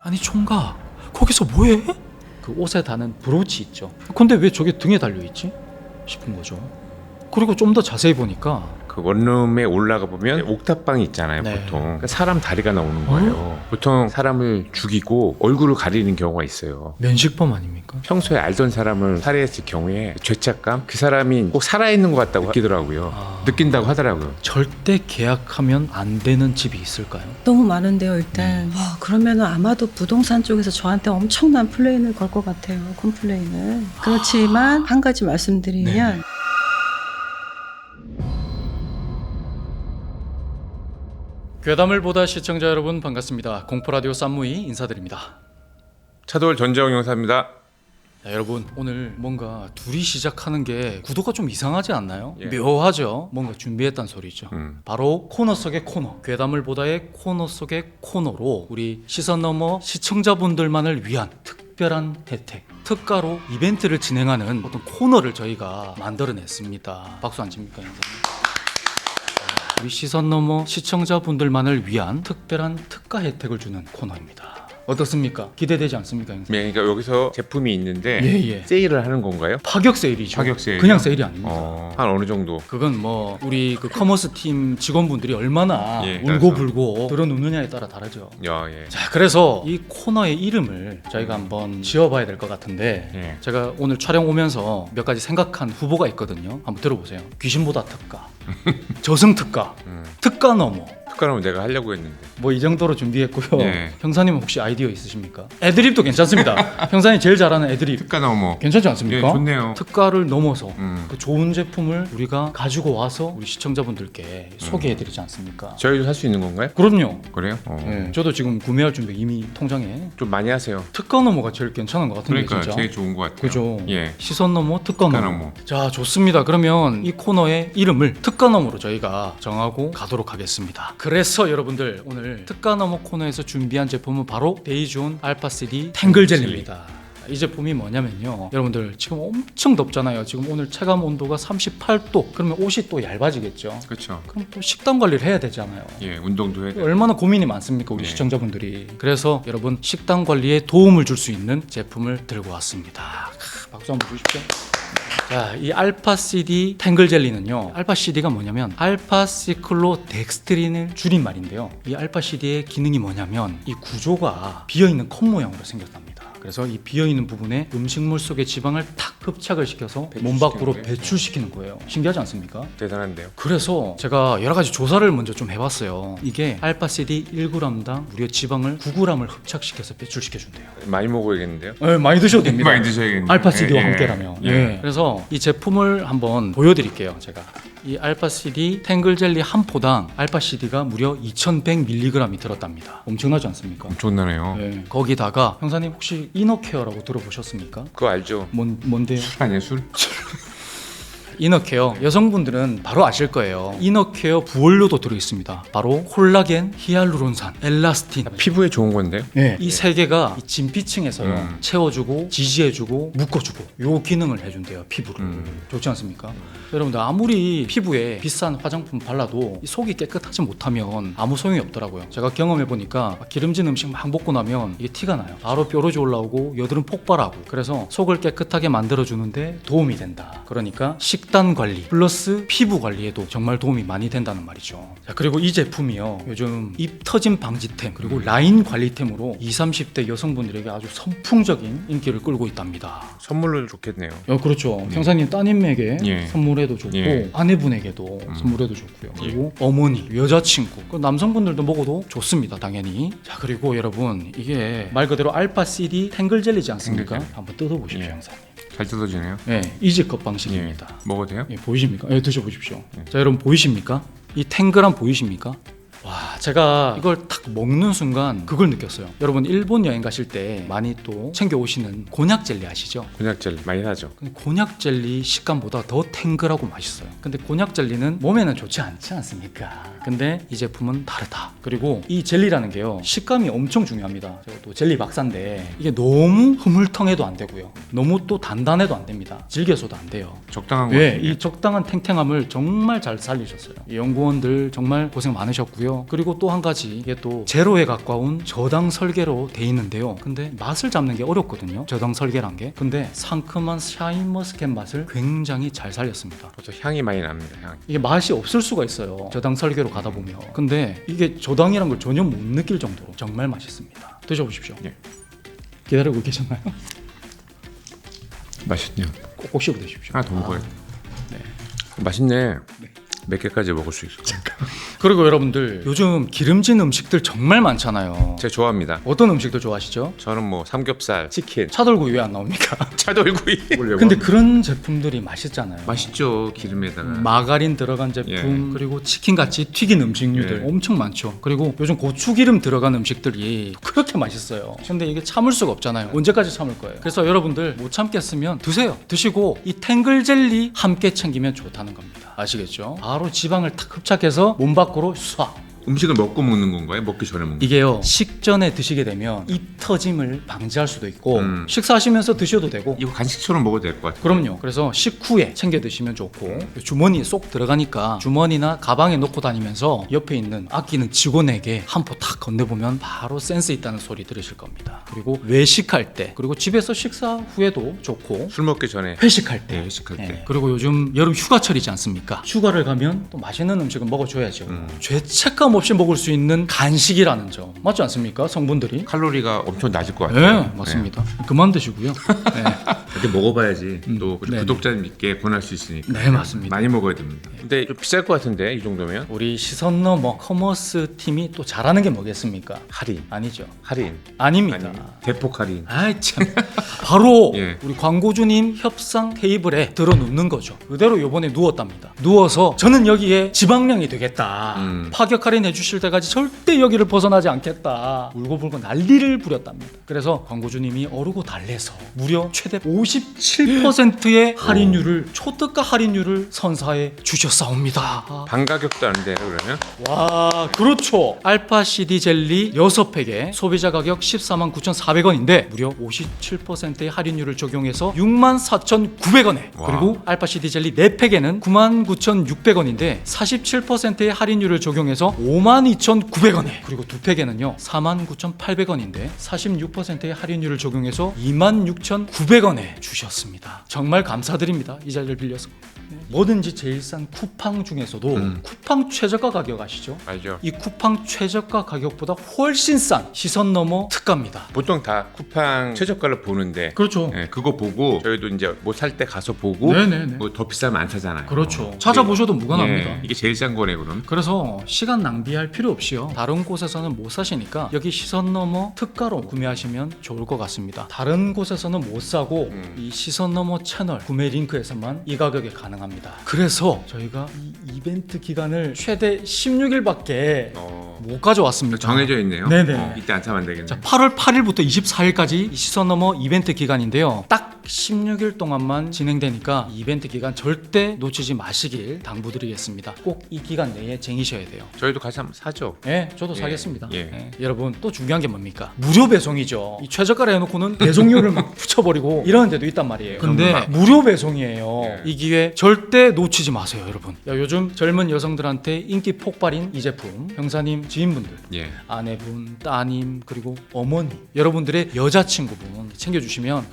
아니 총각, 거기서 뭐해? 그 옷에 다는 브로치 있죠. 근데 왜 저게 등에 달려있지? 싶은 거죠. 그리고 좀 더 자세히 보니까 그 원룸에 올라가 보면 옥탑방이 있잖아요. 네. 보통 그러니까 사람 다리가 나오는 거예요. 보통 사람을 죽이고 얼굴을 가리는 경우가 있어요. 면식범 아닙니까? 평소에 알던 사람을 살해했을 경우에 죄책감, 그 사람이 꼭 살아있는 것 같다고 느끼더라고요. 느낀다고 하더라고요. 절대 계약하면 안 되는 집이 있을까요? 너무 많은데요 일단. 그러면 아마도 부동산 쪽에서 저한테 엄청난 플레인을 걸 것 같아요. 컴플레인을. 그렇지만 한 가지 말씀드리면 괴담을 보다 시청자 여러분 반갑습니다. 공포라디오 쌈무이 인사드립니다. 차돌 전재영 용사입니다. 자, 여러분 오늘 뭔가 둘이 시작하는 게 구도가 좀 이상하지 않나요? 예. 묘하죠? 뭔가 준비했단 소리죠. 바로 코너 속의 코너, 괴담을 보다의 코너 속의 코너로 우리 시선 너머 시청자분들만을 위한 특별한 혜택, 특가로 이벤트를 진행하는 어떤 코너를 저희가 만들어냈습니다. 박수 안 칩니까, 형사님? 우리 시선 너머 시청자분들만을 위한 특별한 특가 혜택을 주는 코너입니다. 어떻습니까? 기대되지 않습니까, 형사님? 네, 그러니까 여기서 제품이 있는데 예. 세일을 하는 건가요? 파격 세일이죠. 파격 세일이요? 그냥 세일이 아닙니다. 한 어느 정도? 그건 뭐 우리 그 커머스 팀 직원분들이 얼마나 예, 울고불고 들어눕느냐에 따라 다르죠. 야, 예. 자, 그래서 이 코너의 이름을 저희가 한번 지어봐야 될 것 같은데 예. 제가 오늘 촬영 오면서 몇 가지 생각한 후보가 있거든요. 한번 들어보세요. 귀신보다 특가, 저승 특가, 특가 넘어. 특가는 내가 하려고 했는데. 뭐 이 정도로 준비했고요. 예. 형사님은 혹시 아이디어 있으십니까? 애드립도 괜찮습니다. 형사님 제일 잘하는 애드립 특가 넘어. 괜찮지 않습니까? 예, 좋네요. 특가를 넘어서 음. 그 좋은 제품을 우리가 가지고 와서 우리 시청자분들께 소개해드리지 않습니까? 저희도 살 수 있는 건가요? 그럼요. 그래요? 예, 저도 지금 구매할 준비 이미 통장에. 좀 많이 하세요. 특가 넘어가 제일 괜찮은 것 같은데. 그러니까 진짜. 제일 좋은 것 같아요. 그죠? 예. 시선 넘어 특가 특가 넘어. 넘어. 자, 좋습니다. 그러면 이 코너의 이름을 특가 넘어로 저희가 정하고 가도록 하겠습니다. 그래서 여러분들 오늘 특가 넘어 코너에서 준비한 제품은 바로 데이존 알파 CD 탱글 젤리입니다. 이 제품이 뭐냐면요, 여러분들 지금 엄청 덥잖아요. 지금 오늘 체감 온도가 38도. 그러면 옷이 또 얇아지겠죠. 그렇죠. 그럼 또 식단 관리를 해야 되잖아요. 예, 운동도 해야 돼. 얼마나 고민이 많습니까, 우리 네. 시청자분들이. 그래서 여러분 식단 관리에 도움을 줄 수 있는 제품을 들고 왔습니다. 박수 한번 주십시오. 자, 이 알파 CD 탱글 젤리는요, 알파 CD가 뭐냐면 알파 시클로 덱스트린을 줄인 말인데요, 이 알파 CD의 기능이 뭐냐면 이 구조가 비어있는 컵 모양으로 생겼답니다. 그래서 이 비어있는 부분에 음식물 속의 지방을 탁 흡착을 시켜서 몸 밖으로 거예요? 배출시키는 거예요. 신기하지 않습니까? 대단한데요. 그래서 제가 여러 가지 조사를 먼저 좀 해봤어요. 이게 알파 CD 1g당 무려 지방을 9g을 흡착시켜서 배출시켜준대요. 많이 먹어야겠는데요. 많이 드셔도 됩니다. 많이 드셔야겠네요. 알파 CD와 예, 함께라면. 예. 그래서 이 제품을 한번 보여드릴게요. 제가 이 알파 CD 탱글 젤리 한 포당 알파 CD가 무려 2100mg이 들었답니다. 엄청나지 않습니까? 엄청나네요. 예. 거기다가 형사님 혹시 이너케어라고 들어보셨습니까? 그거 알죠? 뭔데요? 술 아니에요, 술? 이너케어, 여성분들은 바로 아실 거예요. 이너케어 부원료도 들어있습니다. 바로 콜라겐, 히알루론산, 엘라스틴. 피부에 좋은 건데요? 이 세 개가 이 진피층에서요, 채워주고 지지해주고 묶어주고 요 기능을 해준대요, 피부를. 좋지 않습니까? 여러분들 아무리 피부에 비싼 화장품 발라도 이 속이 깨끗하지 못하면 아무 소용이 없더라고요. 제가 경험해보니까 기름진 음식 막 먹고 나면 이게 티가 나요. 바로 뾰루지 올라오고 여드름 폭발하고. 그래서 속을 깨끗하게 만들어주는데 도움이 된다. 그러니까 식단 관리 플러스 피부 관리에도 정말 도움이 많이 된다는 말이죠. 자, 그리고 이 제품이요, 요즘 입 터짐 방지템 그리고 라인 관리템으로 20, 30대 여성분들에게 아주 선풍적인 인기를 끌고 있답니다. 선물로 좋겠네요. 그렇죠. 형사님 따님에게 예. 선물해도 좋고, 예. 아내분에게도 선물해도 좋고요. 그리고 어머니, 여자친구, 그 남성분들도 먹어도 좋습니다, 당연히. 자, 그리고 여러분 이게 말 그대로 알파 CD 탱글 젤리지 않습니까? 탱글 젤리. 한번 뜯어보십시오, 예. 형사님. 잘 뜯어지네요. 이지컵 방식입니다. 먹어도 돼요? 보이십니까? 드셔보십시오. 자, 여러분 보이십니까? 이 탱글함 보이십니까? 와, 제가 이걸 딱 먹는 순간 그걸 느꼈어요. 여러분 일본 여행 가실 때 많이 또 챙겨 오시는 곤약 젤리 아시죠? 곤약 젤리 많이 사죠. 근데 곤약 젤리 식감보다 더 탱글하고 맛있어요. 근데 곤약 젤리는 몸에는 좋지 않지 않습니까? 근데 이 제품은 다르다. 그리고 이 젤리라는 게요, 식감이 엄청 중요합니다. 제가 또 젤리 박사인데 이게 너무 흐물텅해도 안 되고요, 너무 또 단단해도 안 됩니다. 질겨서도 안 돼요. 적당한 거. 이 적당한 탱탱함을 정말 잘 살리셨어요. 이 연구원들 정말 고생 많으셨고요. 있고요. 그리고 또 한 가지 이게 또 제로에 가까운 저당 설계로 돼 있는데요. 근데 맛을 잡는 게 어렵거든요. 저당 설계란 게. 근데 상큼한 샤인머스켓 맛을 굉장히 잘 살렸습니다. 벌써 향이 많이 납니다. 향. 이게 맛이 없을 수가 있어요. 저당 설계로 가다 보면. 근데 이게 저당이란 걸 전혀 못 느낄 정도로 정말 맛있습니다. 드셔보십시오. 예. 기다리고 계셨나요? 맛있네요. 꼭꼭 씹어 드십시오. 하나 더 먹어요. 네. 맛있네. 몇 개까지 먹을 수 있어. 그리고 여러분들 요즘 기름진 음식들 정말 많잖아요. 제가 좋아합니다. 어떤 음식도 좋아하시죠? 저는 뭐 삼겹살, 치킨, 차돌구이 왜 안 나옵니까? 차돌구이. 근데 그런 제품들이 맛있잖아요. 맛있죠. 기름에다가. 마가린 들어간 제품 그리고 치킨같이 튀긴 음식류들 엄청 많죠. 그리고 요즘 고추기름 들어간 음식들이 그렇게 맛있어요. 근데 이게 참을 수가 없잖아요. 언제까지 참을 거예요. 그래서 여러분들 못 참겠으면 드세요. 드시고 이 탱글 젤리 함께 챙기면 좋다는 겁니다. 아시겠죠? 바로 지방을 탁 흡착해서 몸 밖으로 쏴. 음식을 먹고 먹는 건가요? 먹기 전에 먹는 이게요, 식전에 드시게 되면 입 터짐을 방지할 수도 있고 식사하시면서 드셔도 되고. 이거 간식처럼 먹어도 될 것 같아요. 그럼요. 그래서 식후에 챙겨 드시면 좋고, 주머니에 쏙 들어가니까 주머니나 가방에 넣고 다니면서 옆에 있는 아끼는 직원에게 한 포 탁 건네보면 바로 센스 있다는 소리 들으실 겁니다. 그리고 외식할 때, 그리고 집에서 식사 후에도 좋고, 술 먹기 전에 회식할 때, 네, 회식할 때. 그리고 요즘 여름 휴가철이지 않습니까? 휴가를 가면 또 맛있는 음식은 먹어줘야죠. 죄책감 없이 먹을 수 있는 간식이라는 점 맞지 않습니까? 성분들이. 칼로리가 엄청 낮을 것 같아요. 네, 맞습니다. 그만 드시고요. 네. 이렇게 먹어봐야지 또 우리 네. 구독자님께 권할 수 있으니까. 네, 맞습니다. 많이 먹어야 됩니다. 근데 좀 비쌀 것 같은데 이 정도면? 우리 시선 넘어 커머스 팀이 또 잘하는 게 뭐겠습니까? 할인. 아니죠. 할인. 아닙니다. 아니, 대폭 할인. 아이 참. 바로 예. 우리 광고주님 협상 테이블에 들어 눕는 거죠. 그대로 요번에 누웠답니다. 누워서 저는 여기에 지방령이 되겠다. 파격 할인해 주실 때까지 절대 여기를 벗어나지 않겠다. 울고불고 난리를 부렸답니다. 그래서 광고주님이 어르고 달래서 무려 최대 57%의 할인율을 초특가 할인율을 선사해 주셨사옵니다. 반가격도 안 돼요 그러면? 와, 그렇죠. 알파 CD 젤리 6팩에 소비자 가격 149,400원인데 무려 57%의 할인율을 적용해서 64,900원에. 와. 그리고 알파 CD 젤리 4팩에는 99,600원인데 47%의 할인율을 적용해서 52,900원에. 그리고 2팩에는요 49,800원인데 46%의 할인율을 적용해서 26,900원에 주셨습니다. 정말 감사드립니다. 이 자리를 빌려서. 뭐든지 제일 싼 쿠팡 중에서도 쿠팡 최저가 가격 아시죠? 알죠. 이 쿠팡 최저가 가격보다 훨씬 싼 시선 넘어 특가입니다. 보통 다 쿠팡 최저가를 보는데 그렇죠. 네, 그거 보고 저희도 이제 뭐 살 때 가서 보고 네네네. 뭐 더 비싸면 안 사잖아요. 그렇죠. 찾아보셔도 무관합니다. 예, 이게 제일 싼 거네 그럼. 그래서 시간 낭비할 필요 없이요. 다른 곳에서는 못 사시니까 여기 시선 넘어 특가로 구매하시면 좋을 것 같습니다. 다른 곳에서는 못 사고 이 시선 넘어 채널 구매 링크에서만 이 가격에 가능합니다. 그래서 저희가 이 이벤트 기간을 최대 16일밖에 못 가져왔습니다. 정해져 있네요. 네네. 이때 안 사면 안 되겠네. 자, 8월 8일부터 24일까지 이 시선 넘어 이벤트 기간인데요. 딱 16일 동안만 진행되니까 이 이벤트 기간 절대 놓치지 마시길 당부드리겠습니다. 꼭 이 기간 내에 쟁이셔야 돼요. 저희도 같이 한번 사죠. 네, 저도 예, 사겠습니다. 예. 네, 여러분 또 중요한 게 뭡니까? 무료 배송이죠. 이 최저가를 해놓고는 배송료를 막 붙여버리고 이러는 데도 있단 말이에요. 근데 무료 배송이에요. 예. 이 기회 절대 놓치지 마세요, 여러분. 야, 요즘 젊은 여성들한테 인기 폭발인 이 제품, 형사님, 지인분들, 예. 아내분, 따님, 그리고 어머니, 여러분들의 여자친구분 챙겨주시면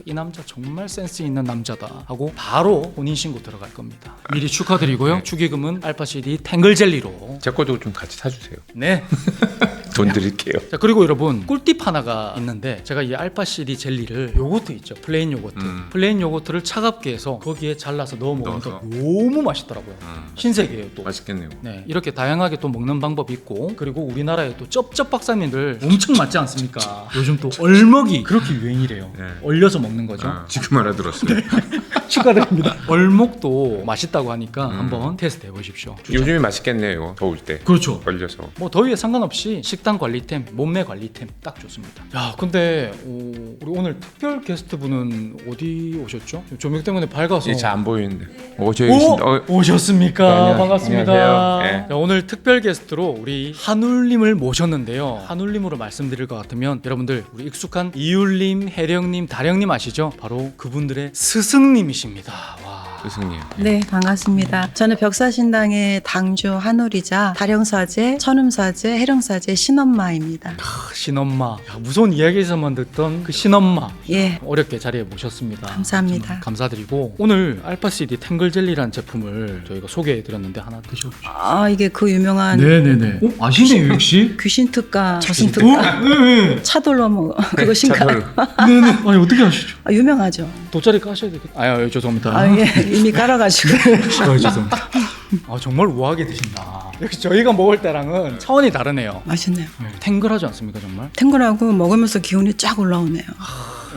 이 남자 정말 센스 있는 남자다 하고 바로 혼인신고 들어갈 겁니다. 미리 축하드리고요. 네. 축의금은 알파 CD 탱글 젤리로. 제 것도 좀 같이 사주세요. 네. 돈 드릴게요. 자, 그리고 여러분 꿀팁 하나가 있는데 제가 이 알파 CD 젤리를 요거트 있죠, 플레인 요거트. 플레인 요거트를 차갑게 해서 거기에 잘라서 넣어 먹으니까 넣어서. 너무 맛있더라고요. 신세계예요 또. 맛있겠네요. 네, 이렇게 다양하게 또 먹는 방법이 있고, 그리고 우리나라에 또 쩝쩝 박사님들 엄청 많지 않습니까? 요즘 또 얼먹이 그렇게 유행이래요. 네. 얼려서 먹는 거죠. 지금 알아들었어요. 축하드립니다. 얼목도 맛있다고 하니까 한번 테스트 해보십시오. 요즘에 맛있겠네요. 이거 더울 때. 그렇죠. 걸려서. 뭐 더위에 상관없이 식단 관리템, 몸매 관리템 딱 좋습니다. 야, 근데 우리 오늘 특별 게스트분은 어디 오셨죠? 조명 때문에 밝아서. 잘 안 보이는데. 저기 계신다. 오셨습니까? 안녕하세요. 반갑습니다. 안녕하세요. 네. 자, 오늘 특별 게스트로 우리 한울님을 모셨는데요. 한울님으로 말씀드릴 것 같으면 여러분들 우리 익숙한 이율님, 혜령님, 다령님 아시죠? 바로 그분들의 스승님이십니다. 와. 스승님. 네, 반갑습니다. 저는 벽사신당의 당주 한울이자 다령사제, 천음사제, 해령사제 신엄마입니다. 신엄마. 야, 무서운 이야기에서만 듣던 그 신엄마. 예, 어렵게 자리에 모셨습니다. 감사합니다. 좀 감사드리고 오늘 알파CD 탱글젤리라는 제품을 저희가 소개해드렸는데 하나 드셔보시죠. 아, 이게 그 유명한 네네네. 아시네요 역시. 귀신 특가, 저승 특가, 네네. 차돌로 뭐 그것인가? 차돌. 네네. 아니 어떻게 아시죠? 아, 유명하죠. 돗자리 까셔야 되겠다. 아유 죄송합니다. 아, 예, 이미 깔아가지고. 아유 죄송합니다. 아 정말 우아하게 드신다. 역시 저희가 먹을 때랑은 차원이 다르네요. 맛있네요. 탱글하지 않습니까 정말? 탱글하고 먹으면서 기운이 쫙 올라오네요.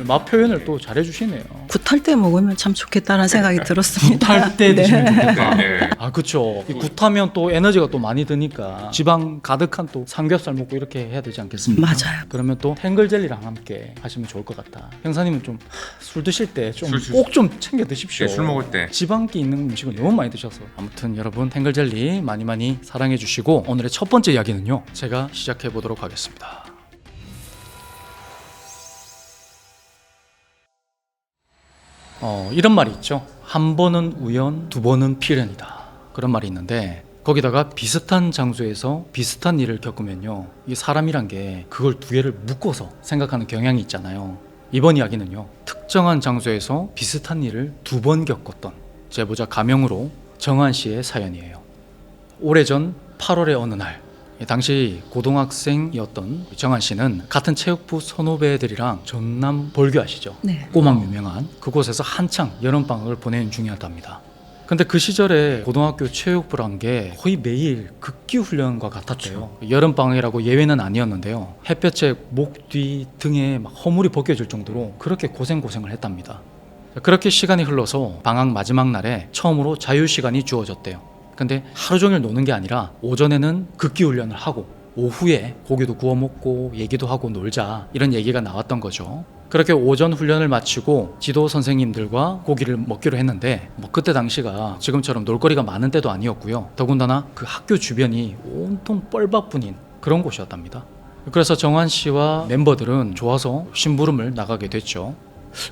맛 표현을 또 잘해주시네요. 굿할 때 먹으면 참 좋겠다는 생각이 들었습니다. 굿할 때 드시면 좋겠다. 네. 아 그쵸. 이 굿하면 또 에너지가 또 많이 드니까 지방 가득한 또 삼겹살 먹고 이렇게 해야 되지 않겠습니까? 맞아요. 그러면 또 탱글젤리랑 함께 하시면 좋을 것 같다. 형사님은 좀 술 드실 때 좀 술. 꼭 좀 챙겨 드십시오. 술 먹을 때. 지방기 있는 음식을 너무 많이 드셔서 아무튼 여러분 탱글젤리 많이 많이 사랑해 주시고 오늘의 첫 번째 이야기는요 제가 시작해 보도록 하겠습니다. 이런 말이 있죠. 한 번은 우연, 두 번은 필연이다. 그런 말이 있는데 거기다가 비슷한 장소에서 비슷한 일을 겪으면요 이 사람이란 게 그걸 두 개를 묶어서 생각하는 경향이 있잖아요. 이번 이야기는요 특정한 장소에서 비슷한 일을 두 번 겪었던 제보자 가명으로 정한 씨의 사연이에요. 오래전 8월의 어느 날 당시 고등학생이었던 정한 씨는 같은 체육부 선후배들이랑 전남 벌교 아시죠? 네. 꼬막 유명한 그곳에서 한창 여름방학을 보내는 중이었답니다. 근데 그 시절에 고등학교 체육부란 게 거의 매일 극기 훈련과 같았대요. 여름방학이라고 예외는 아니었는데요. 햇볕에 목 뒤 등에 막 허물이 벗겨질 정도로 그렇게 고생을 했답니다. 그렇게 시간이 흘러서 방학 마지막 날에 처음으로 자유시간이 주어졌대요. 근데 하루 종일 노는 게 아니라 오전에는 극기 훈련을 하고 오후에 고기도 구워 먹고 얘기도 하고 놀자 이런 얘기가 나왔던 거죠. 그렇게 오전 훈련을 마치고 지도 선생님들과 고기를 먹기로 했는데 그때 당시가 지금처럼 놀거리가 많은 때도 아니었고요. 더군다나 그 학교 주변이 온통 뻘밭뿐인 그런 곳이었답니다. 그래서 정한 씨와 멤버들은 좋아서 심부름을 나가게 됐죠.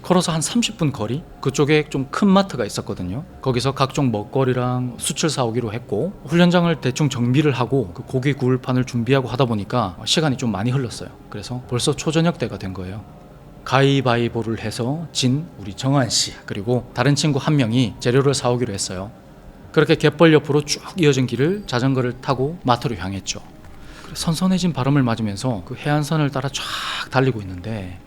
걸어서 한 30분 거리 그쪽에 좀 큰 마트가 있었거든요. 거기서 각종 먹거리랑 수출 사오기로 했고 훈련장을 대충 정비를 하고 그 고기 구울 판을 준비하고 하다 보니까 시간이 좀 많이 흘렀어요. 그래서 벌써 초저녁 때가 된 거예요. 가위바위보를 해서 진 우리 정한 씨 그리고 다른 친구 한 명이 재료를 사오기로 했어요. 그렇게 갯벌 옆으로 쭉 이어진 길을 자전거를 타고 마트로 향했죠. 선선해진 바람을 맞으면서 그 해안선을 따라 쫙 달리고 있는데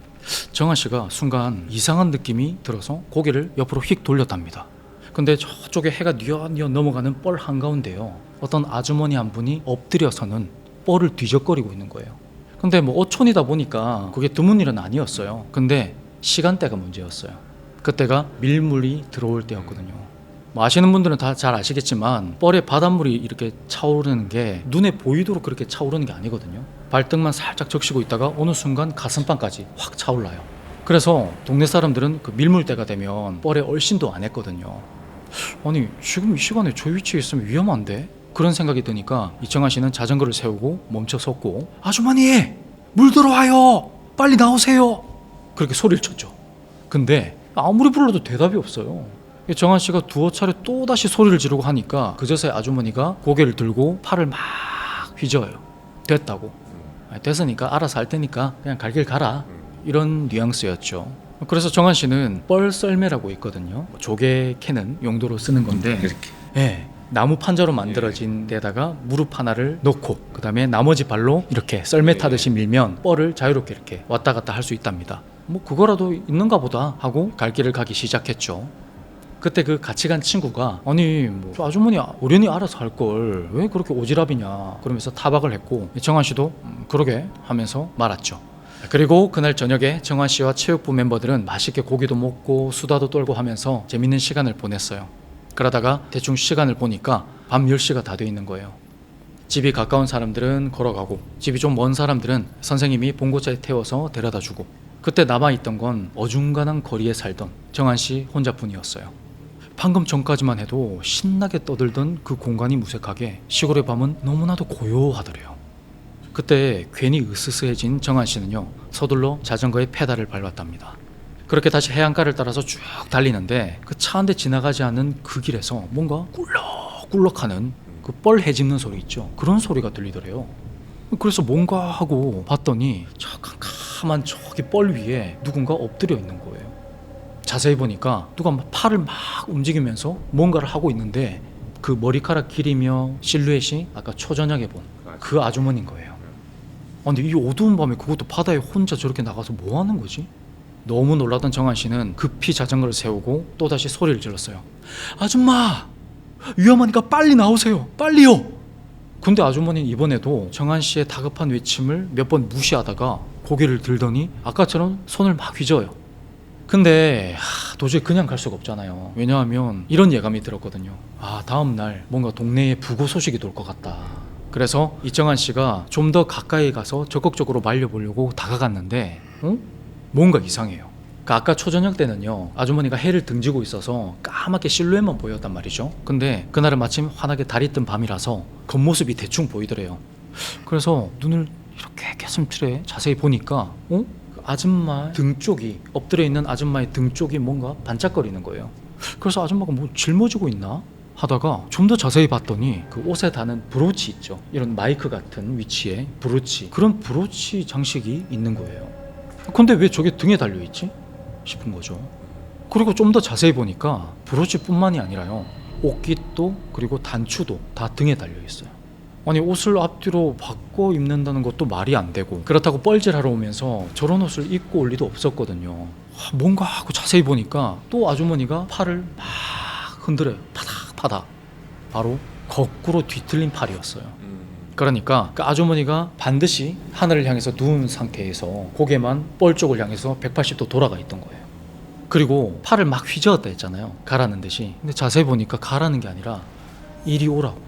정한 씨가 순간 이상한 느낌이 들어서 고개를 옆으로 휙 돌렸답니다. 근데 저쪽에 해가 뉘엿뉘엿 넘어가는 뻘 한가운데요 어떤 아주머니 한 분이 엎드려서는 뻘을 뒤적거리고 있는 거예요. 근데 어촌이다 보니까 그게 드문 일은 아니었어요. 근데 시간대가 문제였어요. 그때가 밀물이 들어올 때였거든요. 아시는 분들은 다 잘 아시겠지만 뻘에 바닷물이 이렇게 차오르는 게 눈에 보이도록 그렇게 차오르는 게 아니거든요. 발등만 살짝 적시고 있다가 어느 순간 가슴빵까지 확 차올라요. 그래서 동네 사람들은 그 밀물때가 되면 뻘에 얼씬도 안 했거든요. 아니 지금 이 시간에 저 위치에 있으면 위험한데? 그런 생각이 드니까 이정한 씨는 자전거를 세우고 멈춰 섰고 아주머니 물 들어와요 빨리 나오세요 그렇게 소리를 쳤죠. 근데 아무리 불러도 대답이 없어요. 정한 씨가 두어 차례 또다시 소리를 지르고 하니까 그제서야 아주머니가 고개를 들고 팔을 막 휘저어요. 됐다고. 됐으니까 알아서 할 테니까 그냥 갈 길 가라. 이런 뉘앙스였죠. 그래서 정한 씨는 뻘 썰매라고 있거든요. 조개 캐는 용도로 쓰는 건데 이렇게. 네, 나무 판자로 만들어진 데다가 무릎 하나를 놓고 그 다음에 나머지 발로 이렇게 썰매 타듯이 밀면 뻘을 자유롭게 이렇게 왔다 갔다 할 수 있답니다. 그거라도 있는가 보다 하고 갈 길을 가기 시작했죠. 그때 그 같이 간 친구가 아니 저 아주머니 어련히 알아서 할 걸 왜 그렇게 오지랖이냐 그러면서 타박을 했고 정한 씨도 그러게 하면서 말았죠. 그리고 그날 저녁에 정한 씨와 체육부 멤버들은 맛있게 고기도 먹고 수다도 떨고 하면서 재밌는 시간을 보냈어요. 그러다가 대충 시간을 보니까 밤 10시가 다 돼 있는 거예요. 집이 가까운 사람들은 걸어가고 집이 좀 먼 사람들은 선생님이 봉고차에 태워서 데려다주고 그때 남아있던 건 어중간한 거리에 살던 정한 씨 혼자뿐이었어요. 방금 전까지만 해도 신나게 떠들던 그 공간이 무색하게 시골의 밤은 너무나도 고요하더래요. 그때 괜히 으스스해진 정한 씨는요 서둘러 자전거의 페달을 밟았답니다. 그렇게 다시 해안가를 따라서 쭉 달리는데 그 차 한 대 지나가지 않는 그 길에서 뭔가 꿀럭꿀럭하는 그 뻘 헤집는 소리 있죠. 그런 소리가 들리더래요. 그래서 뭔가 하고 봤더니 저 캄캄한 저기 뻘 위에 누군가 엎드려 있는 거예요. 자세히 보니까 누가 막 팔을 막 움직이면서 뭔가를 하고 있는데 그 머리카락 길이며 실루엣이 아까 초저녁에 본 그 아주머니인 거예요. 근데 이 어두운 밤에 그것도 바다에 혼자 저렇게 나가서 뭐 하는 거지? 너무 놀라던 정한 씨는 급히 자전거를 세우고 또다시 소리를 질렀어요. 아줌마! 위험하니까 빨리 나오세요. 빨리요! 근데 아주머니는 이번에도 정한 씨의 다급한 외침을 몇 번 무시하다가 고개를 들더니 아까처럼 손을 막 휘저어요. 근데 도저히 그냥 갈 수가 없잖아요. 왜냐하면 이런 예감이 들었거든요. 다음날 뭔가 동네에 부고 소식이 돌 것 같다. 그래서 이정한 씨가 좀 더 가까이 가서 적극적으로 말려보려고 다가갔는데 뭔가 이상해요. 아까 초저녁 때는요, 아주머니가 해를 등지고 있어서 까맣게 실루엣만 보였단 말이죠. 근데 그날은 마침 환하게 달이 뜬 밤이라서 겉모습이 대충 보이더래요. 그래서 눈을 이렇게 깨슴틀에 자세히 보니까 그 아줌마 등 쪽이, 엎드려 있는 아줌마의 등 쪽이 뭔가 반짝거리는 거예요. 그래서 아줌마가 뭐 짊어지고 있나 하다가 좀 더 자세히 봤더니 그 옷에 다는 브로치 있죠. 이런 마이크 같은 위치에 브로치, 그런 브로치 장식이 있는 거예요. 근데 왜 저게 등에 달려있지? 싶은 거죠. 그리고 좀 더 자세히 보니까 브로치뿐만이 아니라요, 옷깃도 그리고 단추도 다 등에 달려있어요. 아니, 옷을 앞뒤로 바꿔 입는다는 것도 말이 안 되고, 그렇다고 뻘질하러 오면서 저런 옷을 입고 올 리도 없었거든요. 뭔가 하고 자세히 보니까 또 아주머니가 팔을 막 흔들어요. 파닥파닥. 바로 거꾸로 뒤틀린 팔이었어요. 그러니까 그 아주머니가 반드시 하늘을 향해서 누운 상태에서 고개만 뻘 쪽을 향해서 180도 돌아가 있던 거예요. 그리고 팔을 막 휘저었다 했잖아요. 가라는 듯이. 근데 자세히 보니까 가라는 게 아니라 이리 오라고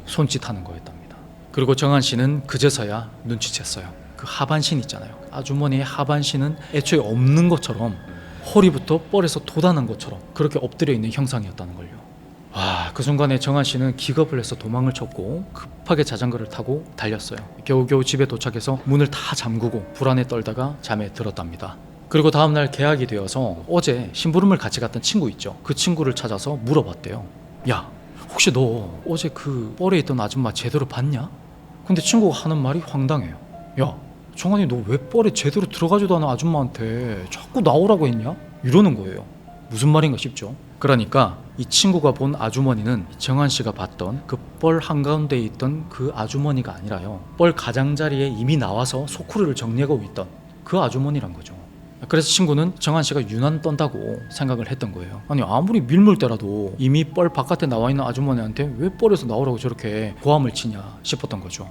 손짓하는 거였답니다. 그리고 정한 씨는 그제서야 눈치챘어요. 그 하반신 있잖아요. 아주머니의 하반신은 애초에 없는 것처럼, 허리부터 뻘에서 돋아난 것처럼 그렇게 엎드려 있는 형상이었다는 걸요. 그 순간에 정한 씨는 기겁을 해서 도망을 쳤고 급하게 자전거를 타고 달렸어요. 겨우겨우 집에 도착해서 문을 다 잠그고 불안에 떨다가 잠에 들었답니다. 그리고 다음날 개학이 되어서 어제 심부름을 같이 갔던 친구 있죠. 그 친구를 찾아서 물어봤대요. 야, 혹시 너 어제 그 뻘에 있던 아줌마 제대로 봤냐? 근데 친구가 하는 말이 황당해요. 야, 정한이 너 왜 뻘에 제대로 들어가지도 않은 아줌마한테 자꾸 나오라고 했냐? 이러는 거예요. 무슨 말인가 싶죠. 그러니까 이 친구가 본 아주머니는 정한 씨가 봤던 그 뻘 한가운데에 있던 그 아주머니가 아니라요, 뻘 가장자리에 이미 나와서 소쿠리를 정리하고 있던 그 아주머니란 거죠. 그래서 친구는 정한 씨가 유난 떤다고 생각을 했던 거예요. 아니, 아무리 밀물대라도 이미 뻘 바깥에 나와 있는 아주머니한테 왜 뻘에서 나오라고 저렇게 고함을 치냐 싶었던 거죠.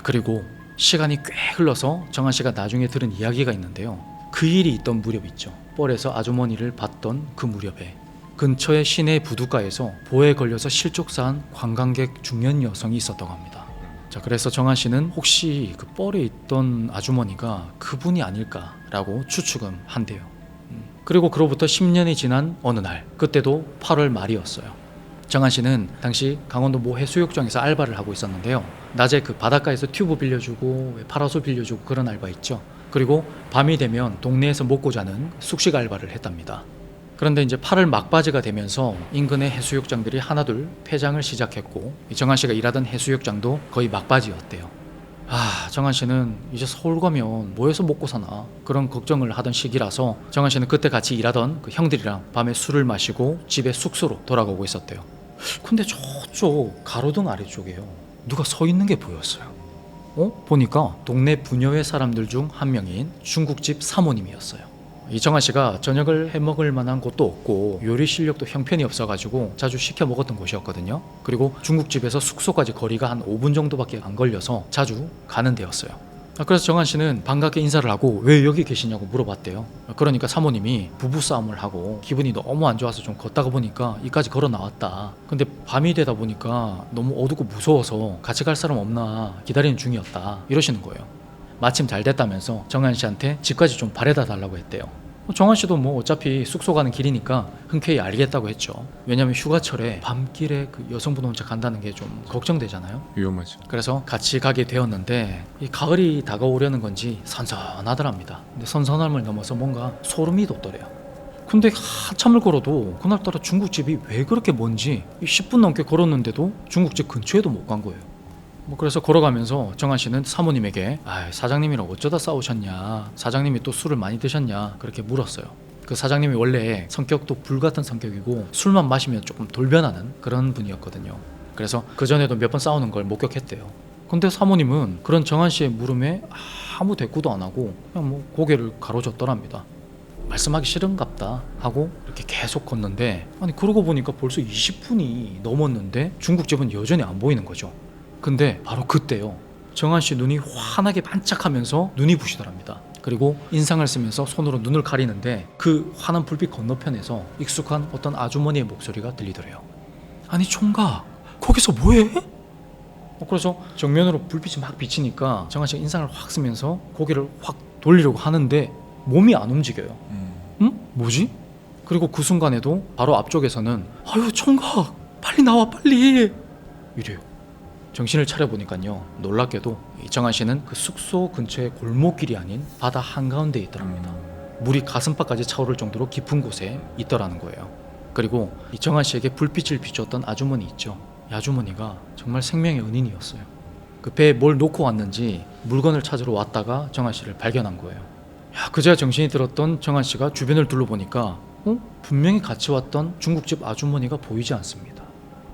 그리고 시간이 꽤 흘러서 정한 씨가 나중에 들은 이야기가 있는데요. 그 일이 있던 무렵 있죠. 뻘에서 아주머니를 봤던 그 무렵에 근처의 시내 부둣가에서 보에 걸려서 실족사한 관광객 중년 여성이 있었다고 합니다. 그래서 정한 씨는 혹시 그 뻘에 있던 아주머니가 그분이 아닐까라고 추측은 한대요. 그리고 그로부터 10년이 지난 어느 날, 그때도 8월 말이었어요. 정한 씨는 당시 강원도 모 해수욕장에서 알바를 하고 있었는데요. 낮에 그 바닷가에서 튜브 빌려주고 파라솔 빌려주고 그런 알바 있죠. 그리고 밤이 되면 동네에서 먹고 자는 숙식 알바를 했답니다. 그런데 이제 8월 막바지가 되면서 인근의 해수욕장들이 하나둘 폐장을 시작했고, 정한 씨가 일하던 해수욕장도 거의 막바지였대요. 정한 씨는 이제 서울 가면 뭐해서 먹고 사나 그런 걱정을 하던 시기라서 정한 씨는 그때 같이 일하던 그 형들이랑 밤에 술을 마시고 집에 숙소로 돌아가고 있었대요. 근데 저쪽 가로등 아래쪽에요, 누가 서 있는 게 보였어요. 보니까 동네 부녀회 사람들 중 한 명인 중국집 사모님이었어요. 이정한 씨가 저녁을 해먹을 만한 곳도 없고 요리 실력도 형편이 없어가지고 자주 시켜 먹었던 곳이었거든요. 그리고 중국집에서 숙소까지 거리가 한 5분 정도밖에 안 걸려서 자주 가는 데였어요. 그래서 정한 씨는 반갑게 인사를 하고 왜 여기 계시냐고 물어봤대요. 그러니까 사모님이 부부싸움을 하고 기분이 너무 안 좋아서 좀 걷다가 보니까 이까지 걸어 나왔다. 근데 밤이 되다 보니까 너무 어둡고 무서워서 같이 갈 사람 없나 기다리는 중이었다, 이러시는 거예요. 마침 잘 됐다면서 정한 씨한테 집까지 좀 바래다 달라고 했대요. 정한 씨도 뭐 어차피 숙소 가는 길이니까 흔쾌히 알겠다고 했죠. 왜냐면 휴가철에 밤길에 그 여성분 혼자 간다는 게 좀 걱정되잖아요. 위험하죠. 그래서 같이 가게 되었는데 이 가을이 다가오려는 건지 선선하더랍니다. 근데 선선함을 넘어서 뭔가 소름이 돋더래요. 근데 한참을 걸어도 그날따라 중국집이 왜 그렇게 먼지 10분 넘게 걸었는데도 중국집 근처에도 못 간 거예요. 뭐 그래서 걸어가면서 정한 씨는 사모님에게 사장님이랑 어쩌다 싸우셨냐, 사장님이 또 술을 많이 드셨냐 그렇게 물었어요. 그 사장님이 원래 성격도 불같은 성격이고 술만 마시면 조금 돌변하는 그런 분이었거든요. 그래서 그전에도 몇 번 싸우는 걸 목격했대요. 근데 사모님은 그런 정한 씨의 물음에 아무 대꾸도 안 하고 그냥 뭐 고개를 가로젓더랍니다. 말씀하기 싫은갑다 하고 이렇게 계속 걷는데, 아니 그러고 보니까 벌써 20분이 넘었는데 중국집은 여전히 안 보이는 거죠. 근데 바로 그때요, 정한 씨 눈이 환하게 반짝하면서 눈이 부시더랍니다. 그리고 인상을 쓰면서 손으로 눈을 가리는데 그 환한 불빛 건너편에서 익숙한 어떤 아주머니의 목소리가 들리더래요. 아니 총각, 거기서 뭐해? 그래서 정면으로 불빛이 막 비치니까 정한 씨가 인상을 확 쓰면서 고개를 확 돌리려고 하는데 몸이 안 움직여요. 응? 뭐지? 그리고 그 순간에도 바로 앞쪽에서는 아유 총각 빨리 나와 빨리 이래요. 정신을 차려보니까요, 놀랍게도 이정한 씨는 그 숙소 근처의 골목길이 아닌 바다 한가운데 있더랍니다. 물이 가슴팍까지 차오를 정도로 깊은 곳에 있더라는 거예요. 그리고 이정한 씨에게 불빛을 비추었던 아주머니 있죠. 이 아주머니가 정말 생명의 은인이었어요. 그 배에 뭘 놓고 왔는지 물건을 찾으러 왔다가 정한 씨를 발견한 거예요. 그제야 정신이 들었던 정한 씨가 주변을 둘러보니까 분명히 같이 왔던 중국집 아주머니가 보이지 않습니다.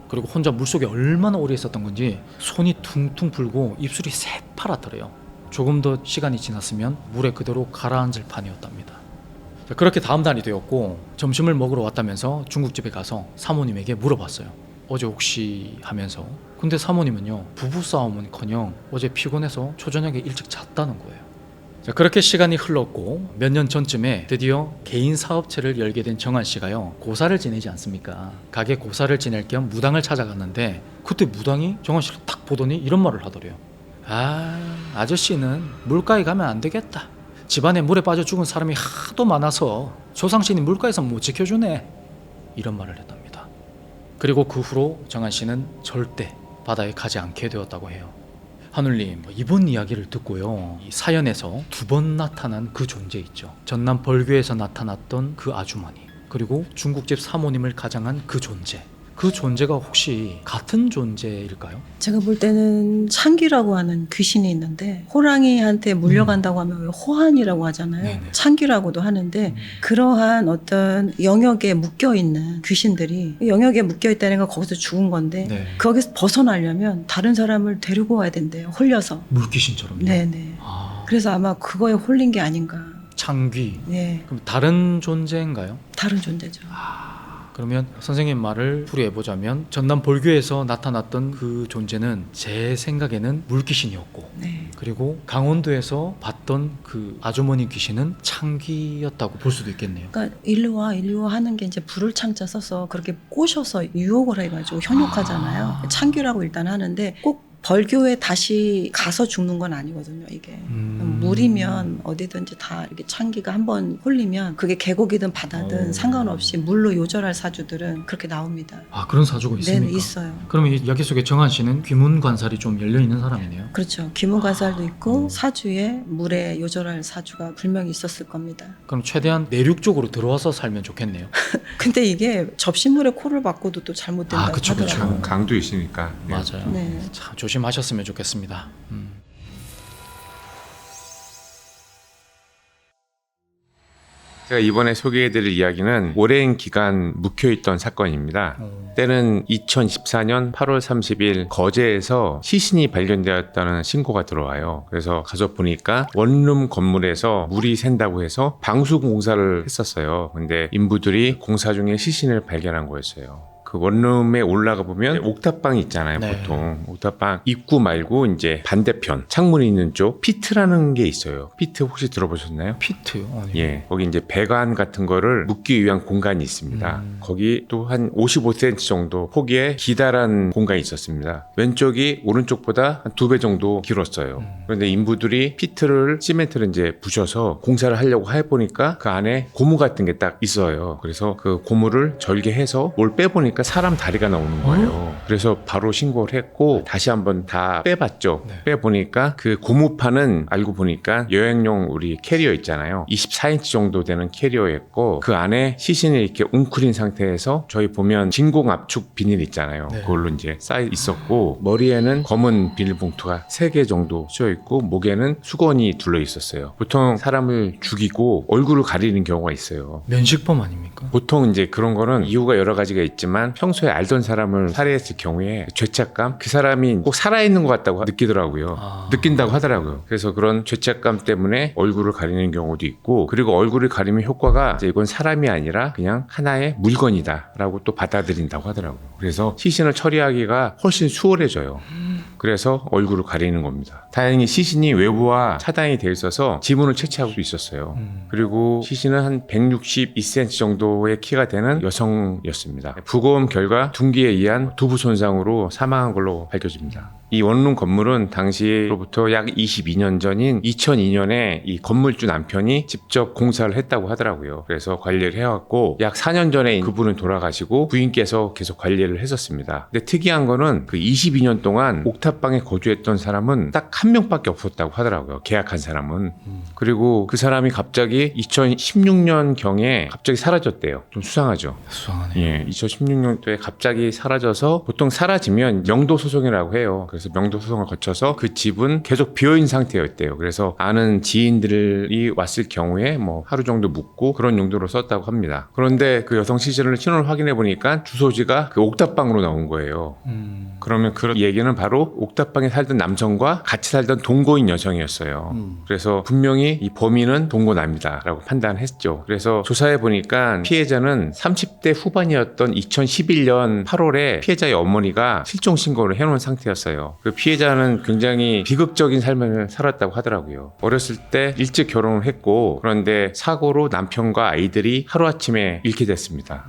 그리고 혼자 물속에 얼마나 오래 있었던 건지 손이 퉁퉁 불고 입술이 새파랗더래요. 조금 더 시간이 지났으면 물에 그대로 가라앉을 판이었답니다. 그렇게 다음 날이 되었고 점심을 먹으러 왔다면서 중국집에 가서 사모님에게 물어봤어요. 어제 혹시 하면서. 근데 사모님은요, 부부싸움은커녕 어제 피곤해서 초저녁에 일찍 잤다는 거예요. 그렇게 시간이 흘렀고 몇 년 전쯤에 드디어 개인 사업체를 열게 된 정한 씨가요, 고사를 지내지 않습니까? 가게 고사를 지낼 겸 무당을 찾아갔는데 그때 무당이 정한 씨를 딱 보더니 이런 말을 하더래요. 아저씨는 물가에 가면 안 되겠다. 집안에 물에 빠져 죽은 사람이 하도 많아서 조상신이 물가에서 못 지켜주네. 이런 말을 했답니다. 그리고 그 후로 정한 씨는 절대 바다에 가지 않게 되었다고 해요. 하늘님, 이번 이야기를 듣고요, 이 사연에서 2번 나타난 그 존재 있죠. 전남 벌교에서 나타났던 그 아주머니, 그리고 중국집 사모님을 가장한 그 존재, 그 존재가 혹시 같은 존재일까요? 제가 볼 때는 창귀라고 하는 귀신이 있는데, 호랑이한테 물려간다고 하면 왜 호환이라고 하잖아요. 네네. 창귀라고도 하는데 그러한 어떤 영역에 묶여있는 귀신들이, 영역에 묶여있다는 건 거기서 죽은 건데 네. 거기서 벗어나려면 다른 사람을 데리고 와야 된대요. 홀려서. 물귀신처럼요? 네네. 그래서 아마 그거에 홀린 게 아닌가. 창귀. 네, 그럼 다른 존재인가요? 다른 존재죠. 그러면 선생님 말을 풀이해보자면 전남 벌교에서 나타났던 그 존재는 제 생각에는 물귀신이었고, 네. 그리고 강원도에서 봤던 그 아주머니 귀신은 창귀였다고 볼 수도 있겠네요. 그러니까 일로 와 하는 게 이제 불을 창자 써서 그렇게 꼬셔서 유혹을 해가지고 현혹하잖아요. 창귀라고 일단 하는데 꼭 벌교에 다시 가서 죽는 건 아니거든요, 이게. 물이면 어디든지 다 이렇게 창기가 한번 홀리면 그게 계곡이든 바다든 상관없이 물로 요절할 사주들은 그렇게 나옵니다. 그런 사주가 있습니까? 네, 있어요. 그러면 이 이야기 속에 정한 씨는 귀문 관살이 좀 열려 있는 사람이네요. 그렇죠. 귀문관살도 있고 사주에 물에 요절할 사주가 분명히 있었을 겁니다. 그럼 최대한 내륙 쪽으로 들어와서 살면 좋겠네요. 근데 이게 접시물에 코를 박고도 또 잘못된다고 그쵸, 그쵸. 하더라고요. 강도 있으니까. 예. 맞아요. 네. 참 조심하셨으면 좋겠습니다. 제가 이번에 소개해드릴 이야기는 오랜 기간 묵혀있던 사건입니다. 때는 2014년 8월 30일 거제에서 시신이 발견되었다는 신고가 들어와요. 그래서 가서 보니까 원룸 건물에서 물이 샌다고 해서 방수 공사를 했었어요. 근데 인부들이 공사 중에 시신을 발견한 거였어요. 그 원룸에 올라가 보면 옥탑방이 있잖아요. 네. 보통 옥탑방 입구 말고 이제 반대편 창문이 있는 쪽 피트라는 게 있어요. 피트 혹시 들어보셨나요? 피트요? 아니요. 예, 거기 이제 배관 같은 거를 묻기 위한 공간이 있습니다. 거기 또 한 55cm 정도 폭의 기다란 공간이 있었습니다. 왼쪽이 오른쪽보다 한 2배 정도 길었어요. 그런데 인부들이 피트를 시멘트를 이제 부셔서 공사를 하려고 해보니까 그 안에 고무 같은 게 딱 있어요. 그래서 그 고무를 절개해서 뭘 빼보니까 보니까 사람 다리가 나오는 거예요. 그래서 바로 신고를 했고 다시 한번 다 빼봤죠. 네. 빼보니까 그 고무판은 알고 보니까 여행용 우리 캐리어 있잖아요. 24인치 정도 되는 캐리어였고 그 안에 시신이 이렇게 웅크린 상태에서 저희 보면 진공 압축 비닐 있잖아요. 네. 그걸로 이제 쌓여 있었고 머리에는 검은 비닐봉투가 3개 정도 씌어 있고 목에는 수건이 둘러 있었어요. 보통 사람을 죽이고 얼굴을 가리는 경우가 있어요. 면식범 아닙니까? 보통 이제 그런 거는 이유가 여러 가지가 있지만 평소에 알던 사람을 살해했을 경우에 죄책감, 그 사람이 꼭 살아있는 것 같다고 느끼더라고요. 느낀다고 하더라고요. 그래서 그런 죄책감 때문에 얼굴을 가리는 경우도 있고 그리고 얼굴을 가리면 효과가 이제 이건 사람이 아니라 그냥 하나의 물건이다라고 또 받아들인다고 하더라고요. 그래서 시신을 처리하기가 훨씬 수월해져요. 그래서 얼굴을 가리는 겁니다. 다행히 시신이 외부와 차단이 되어 있어서 지문을 채취할 수 있었어요. 그리고 시신은 한 162cm 정도의 키가 되는 여성이었습니다. 부검 결과 둔기에 의한 두부 손상으로 사망한 걸로 밝혀집니다. 이 원룸 건물은 당시로부터 약 22년 전인 2002년에 이 건물주 남편이 직접 공사를 했다고 하더라고요. 그래서 관리를 해왔고 약 4년 전에 그분은 돌아가시고 부인께서 계속 관리를 했었습니다. 근데 특이한 거는 그 22년 동안 옥탑방에 거주했던 사람은 딱 한 명밖에 없었다고 하더라고요. 계약한 사람은. 그리고 그 사람이 갑자기 2016년경에 갑자기 사라졌대요. 좀 수상하죠. 수상하네요. 예, 2016년도에 갑자기 사라져서 보통 사라지면 명도소송이라고 해요. 그래서 명도소송을 거쳐서 그 집은 계속 비어있는 상태였대요. 그래서 아는 지인들이 왔을 경우에 뭐 하루 정도 묵고 그런 용도로 썼다고 합니다. 그런데 그 여성 신원을 확인해 보니까 주소지가 그 옥탑방으로 나온 거예요. 그러면 그 얘기는 바로 옥탑방에 살던 남성과 같이 살던 동거인 여성이었어요. 그래서 분명히 이 범인은 동거남이다라고 판단했죠. 그래서 조사해 보니까 피해자는 30대 후반이었던 2011년 8월에 피해자의 어머니가 실종 신고를 해놓은 상태였어요. 그 피해자는 굉장히 비극적인 삶을 살았다고 하더라고요. 어렸을 때 일찍 결혼을 했고 그런데 사고로 남편과 아이들이 하루아침에 잃게 됐습니다.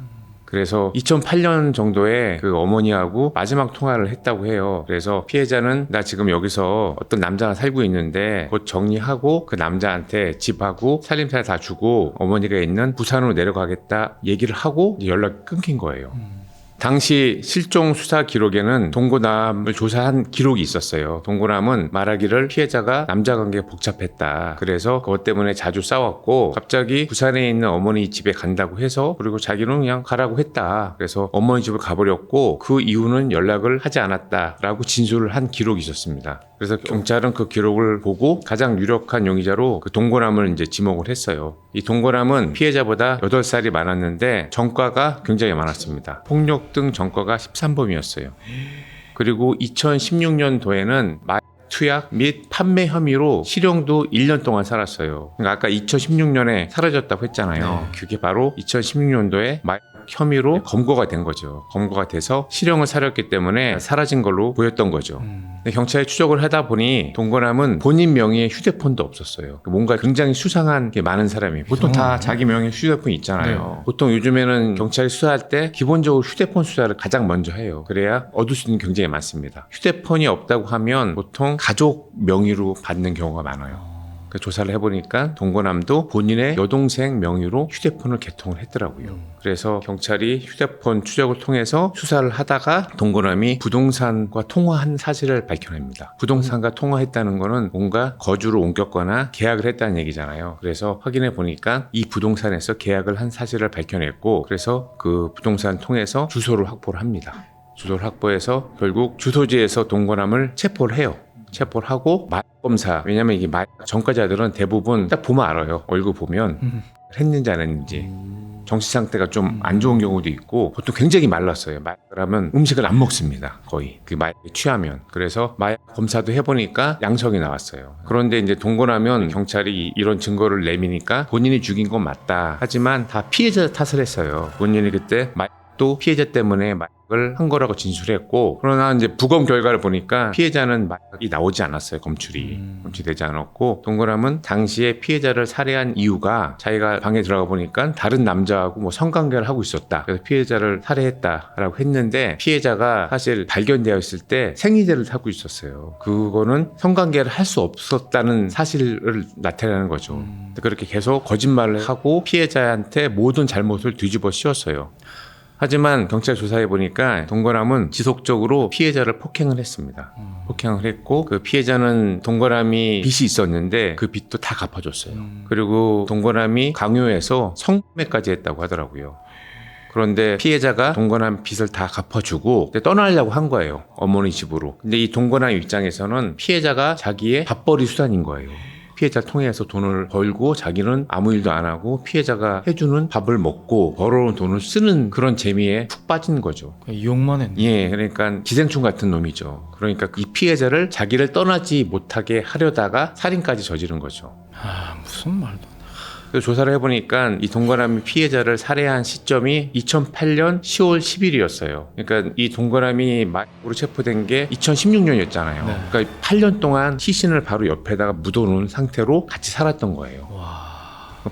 그래서 2008년 정도에 그 어머니하고 마지막 통화를 했다고 해요. 그래서 피해자는 나 지금 여기서 어떤 남자가 살고 있는데 곧 정리하고 그 남자한테 집하고 살림살 다 주고 어머니가 있는 부산으로 내려가겠다 얘기를 하고 연락이 끊긴 거예요. 당시 실종 수사 기록에는 동거남을 조사한 기록이 있었어요. 동거남은 말하기를 피해자가 남자 관계가 복잡했다. 그래서 그것 때문에 자주 싸웠고 갑자기 부산에 있는 어머니 집에 간다고 해서 그리고 자기는 그냥 가라고 했다. 그래서 어머니 집을 가버렸고 그 이후는 연락을 하지 않았다라고 진술을 한 기록이 있었습니다. 그래서 경찰은 그 기록을 보고 가장 유력한 용의자로 그 동거남을 이제 지목을 했어요. 이 동거남은 피해자보다 8살이 많았는데 전과가 굉장히 많았습니다. 폭력 등 전과가 13범이었어요. 그리고 2016년도에는 투약 및 판매 혐의로 실형도 1년 동안 살았어요. 그러니까 아까 2016년에 사라졌다고 했잖아요. 그게 바로 2016년도에 혐의로 검거가 된 거죠. 검거가 돼서 실형을 살았기 때문에 사라진 걸로 보였던 거죠. 근데 경찰이 추적을 하다 보니 동거남은 본인 명의의 휴대폰도 없었어요. 뭔가 굉장히 수상한 게 많은 사람이 보통 다 자기 명의의 휴대폰이 있잖아요. 네. 보통 요즘에는 경찰이 수사할 때 기본적으로 휴대폰 수사를 가장 먼저 해요. 그래야 얻을 수 있는 게 굉장히 많습니다. 휴대폰이 없다고 하면 보통 가족 명의로 받는 경우가 많아요. 그 조사를 해보니까 동거남도 본인의 여동생 명의로 휴대폰을 개통을 했더라고요. 그래서 경찰이 휴대폰 추적을 통해서 수사를 하다가 동거남이 부동산과 통화한 사실을 밝혀냅니다. 부동산과 통화했다는 거는 뭔가 거주를 옮겼거나 계약을 했다는 얘기잖아요. 그래서 확인해 보니까 이 부동산에서 계약을 한 사실을 밝혀냈고 그래서 그 부동산 통해서 주소를 확보를 합니다. 주소를 확보해서 결국 주소지에서 동거남을 체포를 해요. 체포를 하고 마약 검사, 왜냐면 이게 마약 전과자들은 대부분 딱 보면 알아요. 얼굴 보면 했는지 안 했는지. 정신 상태가 좀 안 좋은 경우도 있고 보통 굉장히 말랐어요. 마약을 하면 음식을 안 먹습니다. 거의 그 마약에 취하면. 그래서 마약 검사도 해보니까 양성이 나왔어요. 그런데 이제 동거나면 경찰이 이런 증거를 내미니까 본인이 죽인 건 맞다. 하지만 다 피해자 탓을 했어요. 본인이 그때 마약도 피해자 때문에 마약을 한 거라고 진술했고 그러나 이제 부검 결과를 보니까 피해자는 마약이 나오지 않았어요. 검출되지 않았고 동거남은 당시에 피해자를 살해한 이유가 자기가 방에 들어가 보니까 다른 남자하고 뭐 성관계를 하고 있었다. 그래서 피해자를 살해했다라고 했는데 피해자가 사실 발견되었을 때 생리대를 타고 있었어요. 그거는 성관계를 할 수 없었다는 사실을 나타내는 거죠. 그렇게 계속 거짓말을 하고 피해자한테 모든 잘못을 뒤집어 씌웠어요. 하지만 경찰 조사해 보니까 동거남은 지속적으로 피해자를 폭행을 했습니다. 폭행을 했고 그 피해자는 동거남이 빚이 있었는데 그 빚도 다 갚아줬어요. 그리고 동거남이 강요해서 성매까지 했다고 하더라고요. 그런데 피해자가 동거남 빚을 다 갚아주고 떠나려고 한 거예요. 어머니 집으로. 근데 이 동거남 입장에서는 피해자가 자기의 밥벌이 수단인 거예요. 피해자를 통해서 돈을 벌고 자기는 아무 일도 안 하고 피해자가 해주는 밥을 먹고 벌어온 돈을 쓰는 그런 재미에 푹 빠진 거죠. 이용만 했네. 예, 그러니까 기생충 같은 놈이죠. 그러니까 이 피해자를 자기를 떠나지 못하게 하려다가 살인까지 저지른 거죠. 아, 무슨 말도. 그래서 조사를 해보니까 이 동거남이 피해자를 살해한 시점이 2008년 10월 10일이었어요. 그러니까 이 동거남이 마약으로 체포된 게 2016년이었잖아요. 네. 그러니까 8년 동안 시신을 바로 옆에다가 묻어놓은 상태로 같이 살았던 거예요. 와.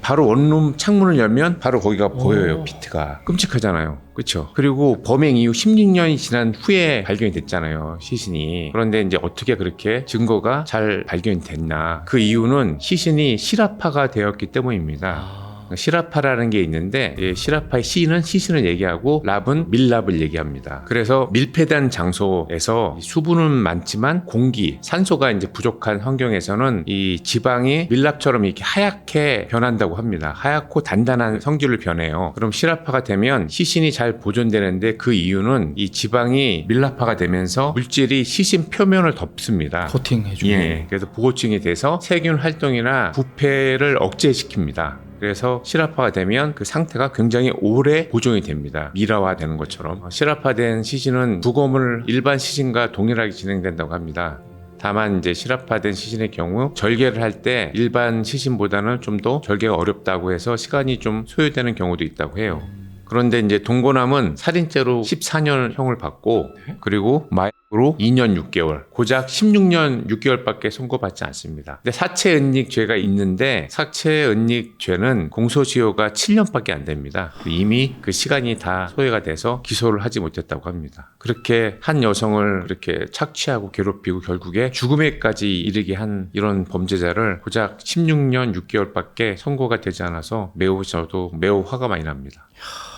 바로 원룸 창문을 열면 바로 거기가 보여요. 피트가. 끔찍하잖아요. 그렇죠. 그리고 범행 이후 16년이 지난 후에 발견이 됐잖아요. 시신이. 그런데 이제 어떻게 그렇게 증거가 잘 발견이 됐나. 그 이유는 시신이 실아파가 되었기 때문입니다. 실아파라는 게 있는데 실아파의 시는 시신을 얘기하고 랍은 밀랍을 얘기합니다. 그래서 밀폐된 장소에서 수분은 많지만 공기, 산소가 이제 부족한 환경에서는 이 지방이 밀랍처럼 이렇게 하얗게 변한다고 합니다. 하얗고 단단한 성질을 변해요. 그럼 실아파가 되면 시신이 잘 보존되는데 그 이유는 이 지방이 밀랍화가 되면서 물질이 시신 표면을 덮습니다. 코팅해주고. 예, 그래서 보호층이 돼서 세균 활동이나 부패를 억제시킵니다. 그래서 실아파가 되면 그 상태가 굉장히 오래 보존이 됩니다. 미라화되는 것처럼. 실아파된 시신은 부검을 일반 시신과 동일하게 진행된다고 합니다. 다만 이제 실아파된 시신의 경우 절개를 할 때 일반 시신보다는 좀 더 절개가 어렵다고 해서 시간이 좀 소요되는 경우도 있다고 해요. 그런데 이제 동거남은 살인죄로 14년형을 받고 그리고 마약으로 2년 6개월, 고작 16년 6개월밖에 선고받지 않습니다. 근데 사체은닉죄가 있는데 사체은닉죄는 공소시효가 7년밖에 안 됩니다. 이미 그 시간이 다 소요가 돼서 기소를 하지 못했다고 합니다. 그렇게 한 여성을 그렇게 착취하고 괴롭히고 결국에 죽음에까지 이르게 한 이런 범죄자를 고작 16년 6개월밖에 선고가 되지 않아서 저도 매우 화가 많이 납니다.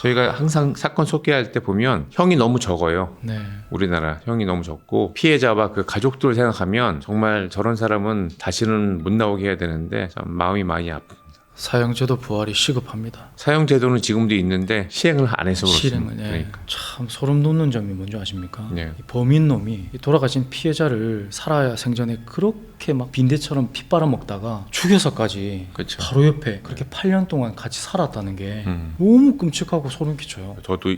저희가 항상 사건 소개할 때 보면 형이 너무 적어요. 네. 우리나라 형이 너무 적고 피해자와 그 가족들을 생각하면 정말 저런 사람은 다시는 못 나오게 해야 되는데 참 마음이 많이 아픕니다. 사형제도 부활이 시급합니다. 사형제도는 지금도 있는데 시행을 안 해서 그렇습니다. 실행을. 예. 그러니까. 참 소름 돋는 점이 뭔지 아십니까? 네. 이 범인놈이 이 돌아가신 피해자를 살아야 생전에 그렇게 막 빈대처럼 피 빨아먹다가 죽여서까지 그렇죠. 바로 옆에 그렇게 8년 동안 같이 살았다는 게 음. 너무 끔찍하고 소름 끼쳐요. 저도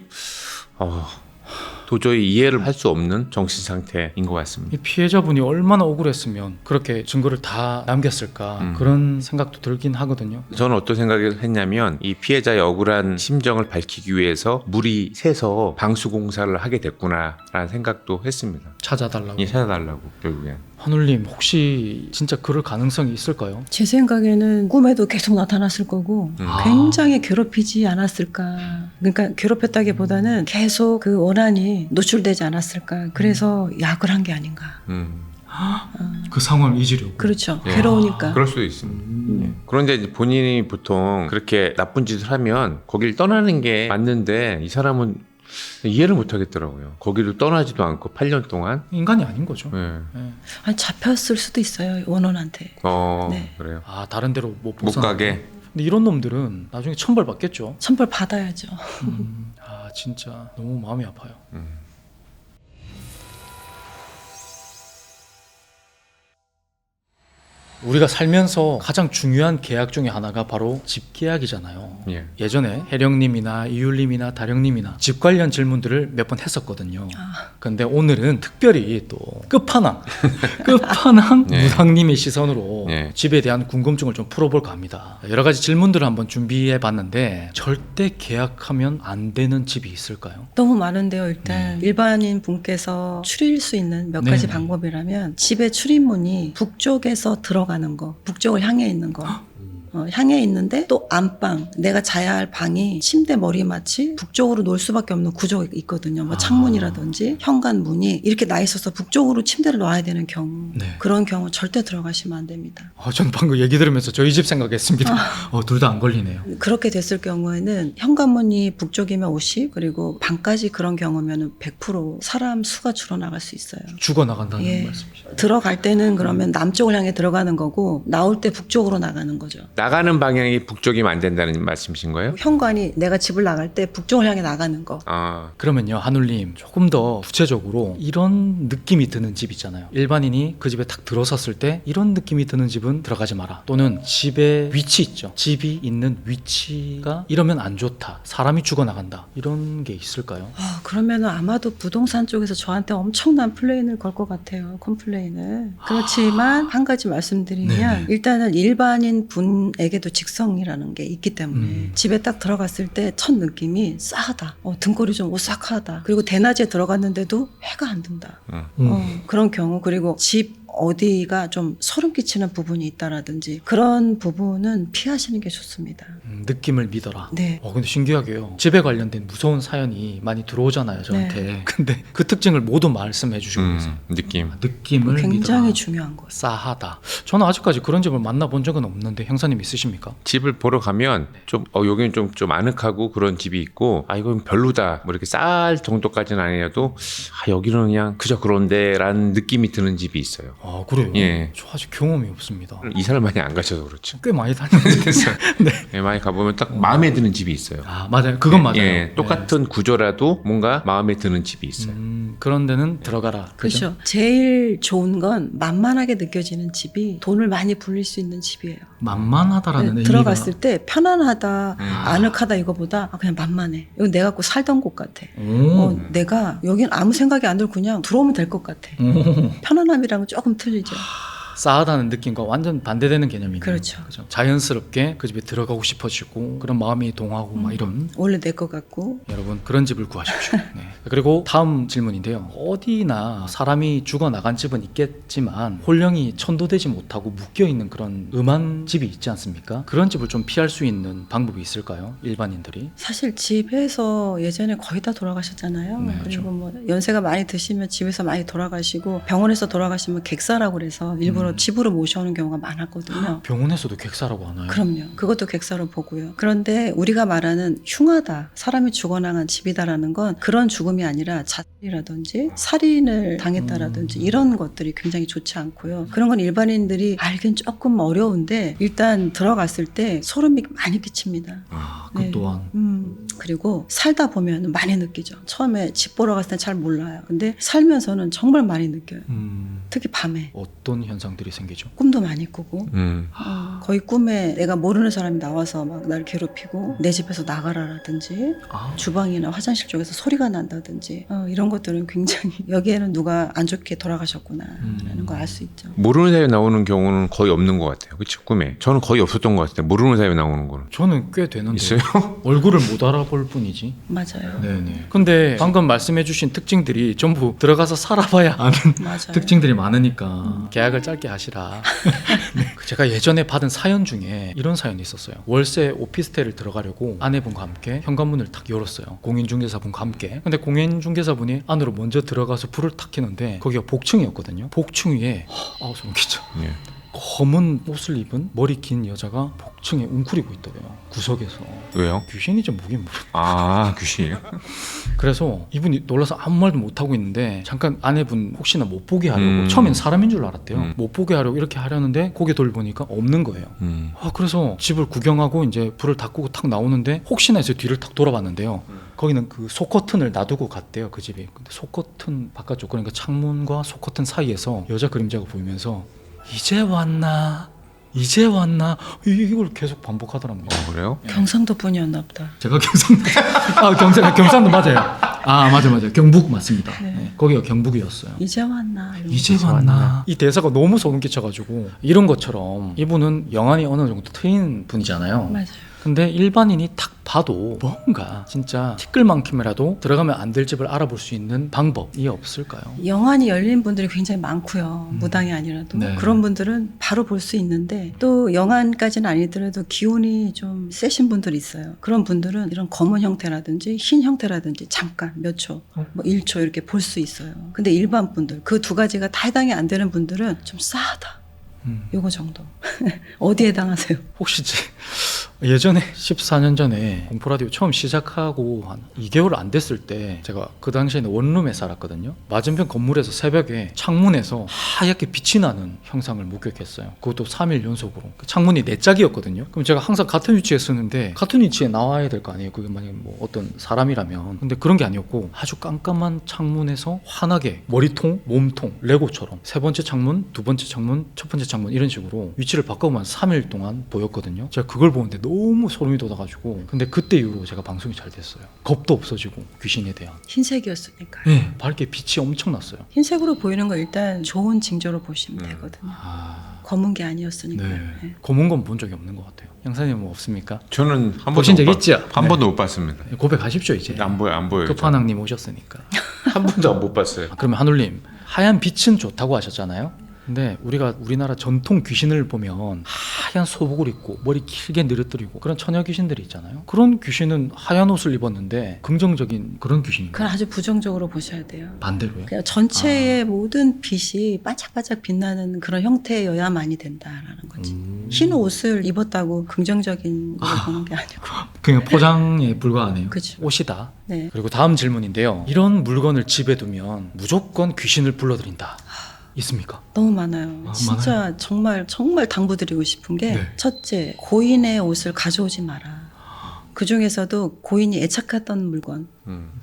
도저히 이해를 할 수 없는 정신 상태인 것 같습니다. 이 피해자분이 얼마나 억울했으면 그렇게 증거를 다 남겼을까 그런 생각도 들긴 하거든요. 저는 어떤 생각을 했냐면 이 피해자의 억울한 심정을 밝히기 위해서 물이 새서 방수공사를 하게 됐구나라는 생각도 했습니다. 찾아달라고. 찾아달라고 결국엔. 하늘님 혹시 진짜 그럴 가능성이 있을까요? 제 생각에는 꿈에도 계속 나타났을 거고 굉장히 괴롭히지 않았을까. 그러니까 괴롭혔다기보다는 계속 그 원한이 노출되지 않았을까. 그래서 약을 한 게 아닌가. 그 상황을 잊으려고. 그렇죠. 예. 괴로우니까. 그럴 수도 있습니다. 예. 그런데 이제 본인이 보통 그렇게 나쁜 짓을 하면 거기를 떠나는 게 맞는데 이 사람은 이해를 못 하겠더라고요. 거기를 떠나지도 않고 8년 동안. 인간이 아닌 거죠. 예. 예. 아니, 잡혔을 수도 있어요. 원원한테. 네. 그래요. 아 다른 데로 못 못 가게. 근데 이런 놈들은 나중에 천벌 받겠죠. 천벌 받아야죠. 아 진짜 너무 마음이 아파요. 우리가 살면서 가장 중요한 계약 중에 하나가 바로 집 계약이잖아요. 예. 예전에 혜령님이나 이율님이나 다령님이나 집 관련 질문들을 몇 번 했었거든요. 근데 오늘은 특별히 또 끝판왕 네. 무당님의 시선으로 네. 집에 대한 궁금증을 좀 풀어볼까 합니다. 여러 가지 질문들을 한번 준비해 봤는데 절대 계약하면 안 되는 집이 있을까요? 너무 많은데요. 일단 일반인 분께서 추릴 수 있는 몇 가지 네. 방법이라면 집의 출입문이 북쪽에서 들어가는 거, 북쪽을 향해 있는 거. 향해 있는데 또 안방, 내가 자야 할 방이 침대 머리맡이 북쪽으로 놓을 수밖에 없는 구조가 있거든요. 뭐 창문이라든지 현관문이 이렇게 나 있어서 북쪽으로 침대를 놔야 되는 경우, 네. 그런 경우 절대 들어가시면 안 됩니다. 저는 방금 얘기 들으면서 저희 집 생각했습니다. 둘 다 안 걸리네요. 그렇게 됐을 경우에는 현관문이 북쪽이면 50, 그리고 방까지 그런 경우면은 100% 사람 수가 줄어나갈 수 있어요. 죽어나간다는 예. 말씀이시죠. 들어갈 때는 그러면 남쪽을 향해 들어가는 거고, 나올 때 북쪽으로 나가는 거죠. 나가는 방향이 북쪽이면 안 된다는 말씀이신 거예요? 현관이 내가 집을 나갈 때 북쪽을 향해 나가는 거. 아, 그러면요, 한울님 조금 더 구체적으로 이런 느낌이 드는 집 있잖아요. 일반인이 그 집에 딱 들어섰을 때 이런 느낌이 드는 집은 들어가지 마라. 또는 집의 위치 있죠. 집이 있는 위치가 이러면 안 좋다. 사람이 죽어나간다. 이런 게 있을까요? 그러면은 아마도 부동산 쪽에서 저한테 엄청난 플레인을 걸 것 같아요. 컴플레인을. 그렇지만 한 가지 말씀드리면, 네네. 일단은 일반인 분에게도 직성이라는 게 있기 때문에 집에 딱 들어갔을 때 첫 느낌이 싸하다. 등골이 좀 오싹하다. 그리고 대낮에 들어갔는데도 해가 안 든다. 그런 경우, 그리고 집 어디가 좀 소름 끼치는 부분이 있다라든지 그런 부분은 피하시는 게 좋습니다. 느낌을 믿어라. 네. 근데 신기하게요. 집에 관련된 무서운 사연이 많이 들어오잖아요, 저한테. 네. 근데 그 특징을 모두 말씀해 주시고 계세요. 느낌. 느낌을 굉장히 믿어라. 중요한 거예요. 싸하다. 저는 아직까지 그런 집을 만나본 적은 없는데 형사님 있으십니까? 집을 보러 가면 좀 여기는 좀 아늑하고 그런 집이 있고, 이건 별로다 뭐 이렇게 쌀 정도까지는 아니어도 여기는 그냥 그저 그런데라는 느낌이 드는 집이 있어요. 그래요? 예. 저 아직 경험이 없습니다. 이사를 많이 안 가셔서 그렇죠. 꽤 많이 다녔는데. 네. 예, 많이 가보면 딱 마음에 드는 집이 있어요. 맞아요. 그건 맞아요. 예, 똑같은 구조라도 뭔가 마음에 드는 집이 있어요. 그런 데는 들어가라. 그죠? 그렇죠. 제일 좋은 건 만만하게 느껴지는 집이 돈을 많이 불릴 수 있는 집이에요. 만만하다라는 의미가 들어갔을 때 편안하다, 아늑하다 이거보다 그냥 만만해. 여기 내가 갖고 살던 곳 같아. 내가 여긴 아무 생각이 안 들고 그냥 들어오면 될 것 같아. 편안함이랑은 조금 틀리죠. 싸하다는 느낌과 완전 반대되는 개념이네요. 그렇죠. 그죠? 자연스럽게 그 집에 들어가고 싶어지고 그런 마음이 동하고 막 이런. 원래 내 것 같고. 여러분 그런 집을 구하십시오. 네. 그리고 다음 질문인데요. 어디나 사람이 죽어나간 집은 있겠지만 혼령이 천도되지 못하고 묶여있는 그런 음한 집이 있지 않습니까? 그런 집을 좀 피할 수 있는 방법이 있을까요? 일반인들이. 사실 집에서 예전에 거의 다 돌아가셨잖아요. 네, 그리고 그렇죠. 뭐 연세가 많이 드시면 집에서 많이 돌아가시고, 병원에서 돌아가시면 객사라고 그래서 일부러 집으로 모셔오는 경우가 많았거든요. 병원에서도 객사라고 하나요? 그럼요. 그것도 객사로 보고요. 그런데 우리가 말하는 흉하다, 사람이 죽어나간 집이다라는 건 그런 죽음이 아니라 자살이라든지 살인을 당했다라든지 이런 것들이 굉장히 좋지 않고요. 그런 건 일반인들이 알긴 조금 어려운데 일단 들어갔을 때 소름이 많이 끼칩니다. 그 또한. 그리고 살다 보면 많이 느끼죠. 처음에 집 보러 갔을 때 잘 몰라요. 근데 살면서는 정말 많이 느껴요. 특히 밤에. 어떤 현상들이 생기죠? 꿈도 많이 꾸고 음. 거의 꿈에 내가 모르는 사람이 나와서 막 날 괴롭히고 내 집에서 나가라라든지 주방이나 화장실 쪽에서 소리가 난다든지 이런 것들은 굉장히 여기에는 누가 안 좋게 돌아가셨구나 라는 걸 알 수 있죠. 모르는 사이에 나오는 경우는 거의 없는 것 같아요. 그쵸? 꿈에. 저는 거의 없었던 것 같아요. 모르는 사이에 나오는 거는. 저는 꽤 되는데 있어요? 얼굴을 못 알아볼 뿐이지. 맞아요. 네네. 근데 방금 말씀해주신 특징들이 전부 들어가서 살아봐야 아는 맞아요. 특징들이 많으니까 계약을 짧게 하시라. 네. 제가 예전에 받은 사연 중에 이런 사연이 있었어요. 월세 오피스텔을 들어가려고 아내분과 함께 현관문을 탁 열었어요. 공인중개사분과 함께. 근데 공인중개사분이 안으로 먼저 들어가서 불을 탁 켜는데 거기가 복층이었거든요. 복층 위에 소름 끼쳐. 예. 검은 옷을 입은 머리 긴 여자가 복층에 웅크리고 있더래요. 구석에서. 왜요? 귀신이죠, 뭐긴 뭐. 귀신이에요? 그래서 이분이 놀라서 아무 말도 못하고 있는데 잠깐 아내분 혹시나 못 보게 하려고, 음. 처음엔 사람인 줄 알았대요. 못 보게 하려고 이렇게 하려는데 고개 돌보니까 없는 거예요. 그래서 집을 구경하고 이제 불을 다 끄고 탁 나오는데 혹시나 해서 뒤를 탁 돌아봤는데요. 거기는 그 속커튼을 놔두고 갔대요, 그 집이. 근데 속커튼 바깥쪽, 그러니까 창문과 속커튼 사이에서 여자 그림자가 보이면서 이제 왔나 이제 왔나 이걸 계속 반복하더랍니다. 그래요? 경상도 분이었나 보다. 제가 경상도 경상도 맞아요. 맞아요. 경북 맞습니다. 네. 거기가 경북이었어요. 이제 왔나. 이제 왔나. 이 대사가 너무 소름 끼쳐가지고 이런 것처럼 이분은 영안이 어느 정도 트인 분이잖아요. 맞아요. 근데 일반인이 탁 봐도 뭔가 진짜 티끌만큼이라도 들어가면 안 될 집을 알아볼 수 있는 방법이 없을까요? 영안이 열린 분들이 굉장히 많고요. 무당이 아니라도 네. 그런 분들은 바로 볼 수 있는데 또 영안까지는 아니더라도 기운이 좀 세신 분들이 있어요. 그런 분들은 이런 검은 형태라든지 흰 형태라든지 잠깐 몇 초, 뭐 1초 이렇게 볼 수 있어요. 근데 일반 분들 그 두 가지가 다 해당이 안 되는 분들은 좀 싸하다. 요거 정도. 어디에 해당하세요? 혹시 예전에 14년 전에 공포라디오 처음 시작하고 한 2개월 안 됐을 때 제가 그 당시에는 원룸에 살았거든요. 맞은편 건물에서 새벽에 창문에서 하얗게 빛이 나는 형상을 목격했어요. 그것도 3일 연속으로. 그 창문이 4짝이었거든요. 그럼 제가 항상 같은 위치에 쓰는데 같은 위치에 나와야 될 거 아니에요. 그게 만약에 뭐 어떤 사람이라면. 근데 그런 게 아니었고 아주 깜깜한 창문에서 환하게 머리통, 몸통, 레고처럼 세 번째 창문, 두 번째 창문, 첫 번째 창문 이런 식으로 위치를 바꿔보면 3일 동안 보였거든요. 제가 그걸 보는데 너무 소름이 돋아가지고 근데 그때 이후로 제가 방송이 잘 됐어요. 겁도 없어지고 귀신에 대한. 흰색이었으니까요. 네, 밝게 빛이 엄청 났어요. 흰색으로 보이는 거 일단 좋은 징조로 보시면 되거든요. 검은 게 아니었으니까. 네. 네. 검은 건 본 적이 없는 것 같아요. 양사님 뭐 없습니까? 저는 한 보신 번도 적 있죠? 한 네. 번도 못 봤습니다. 고백하십시오 이제. 안 보여요. 끝판왕님 오셨으니까. 한 번도 못 봤어요. 그러면 한울님 하얀 빛은 좋다고 하셨잖아요. 근데 우리가 우리나라 전통 귀신을 보면 하얀 소복을 입고 머리 길게 늘어뜨리고 그런 처녀 귀신들이 있잖아요. 그런 귀신은 하얀 옷을 입었는데 긍정적인 그런 귀신인가요? 그건 아주 부정적으로 보셔야 돼요. 반대로요? 그냥 전체의 모든 빛이 반짝반짝 빛나는 그런 형태여야만이 된다라는 거지. 흰 옷을 입었다고 긍정적인 걸 보는 게 아니고. 그냥 포장에 불과하네요. 그죠. 옷이다. 네. 그리고 다음 질문인데요. 이런 물건을 집에 두면 무조건 귀신을 불러들인다. 있습니까? 너무 많아요. 진짜 많아요? 정말 당부드리고 싶은 게 네. 첫째, 고인의 옷을 가져오지 마라. 그 중에서도 고인이 애착했던 물건,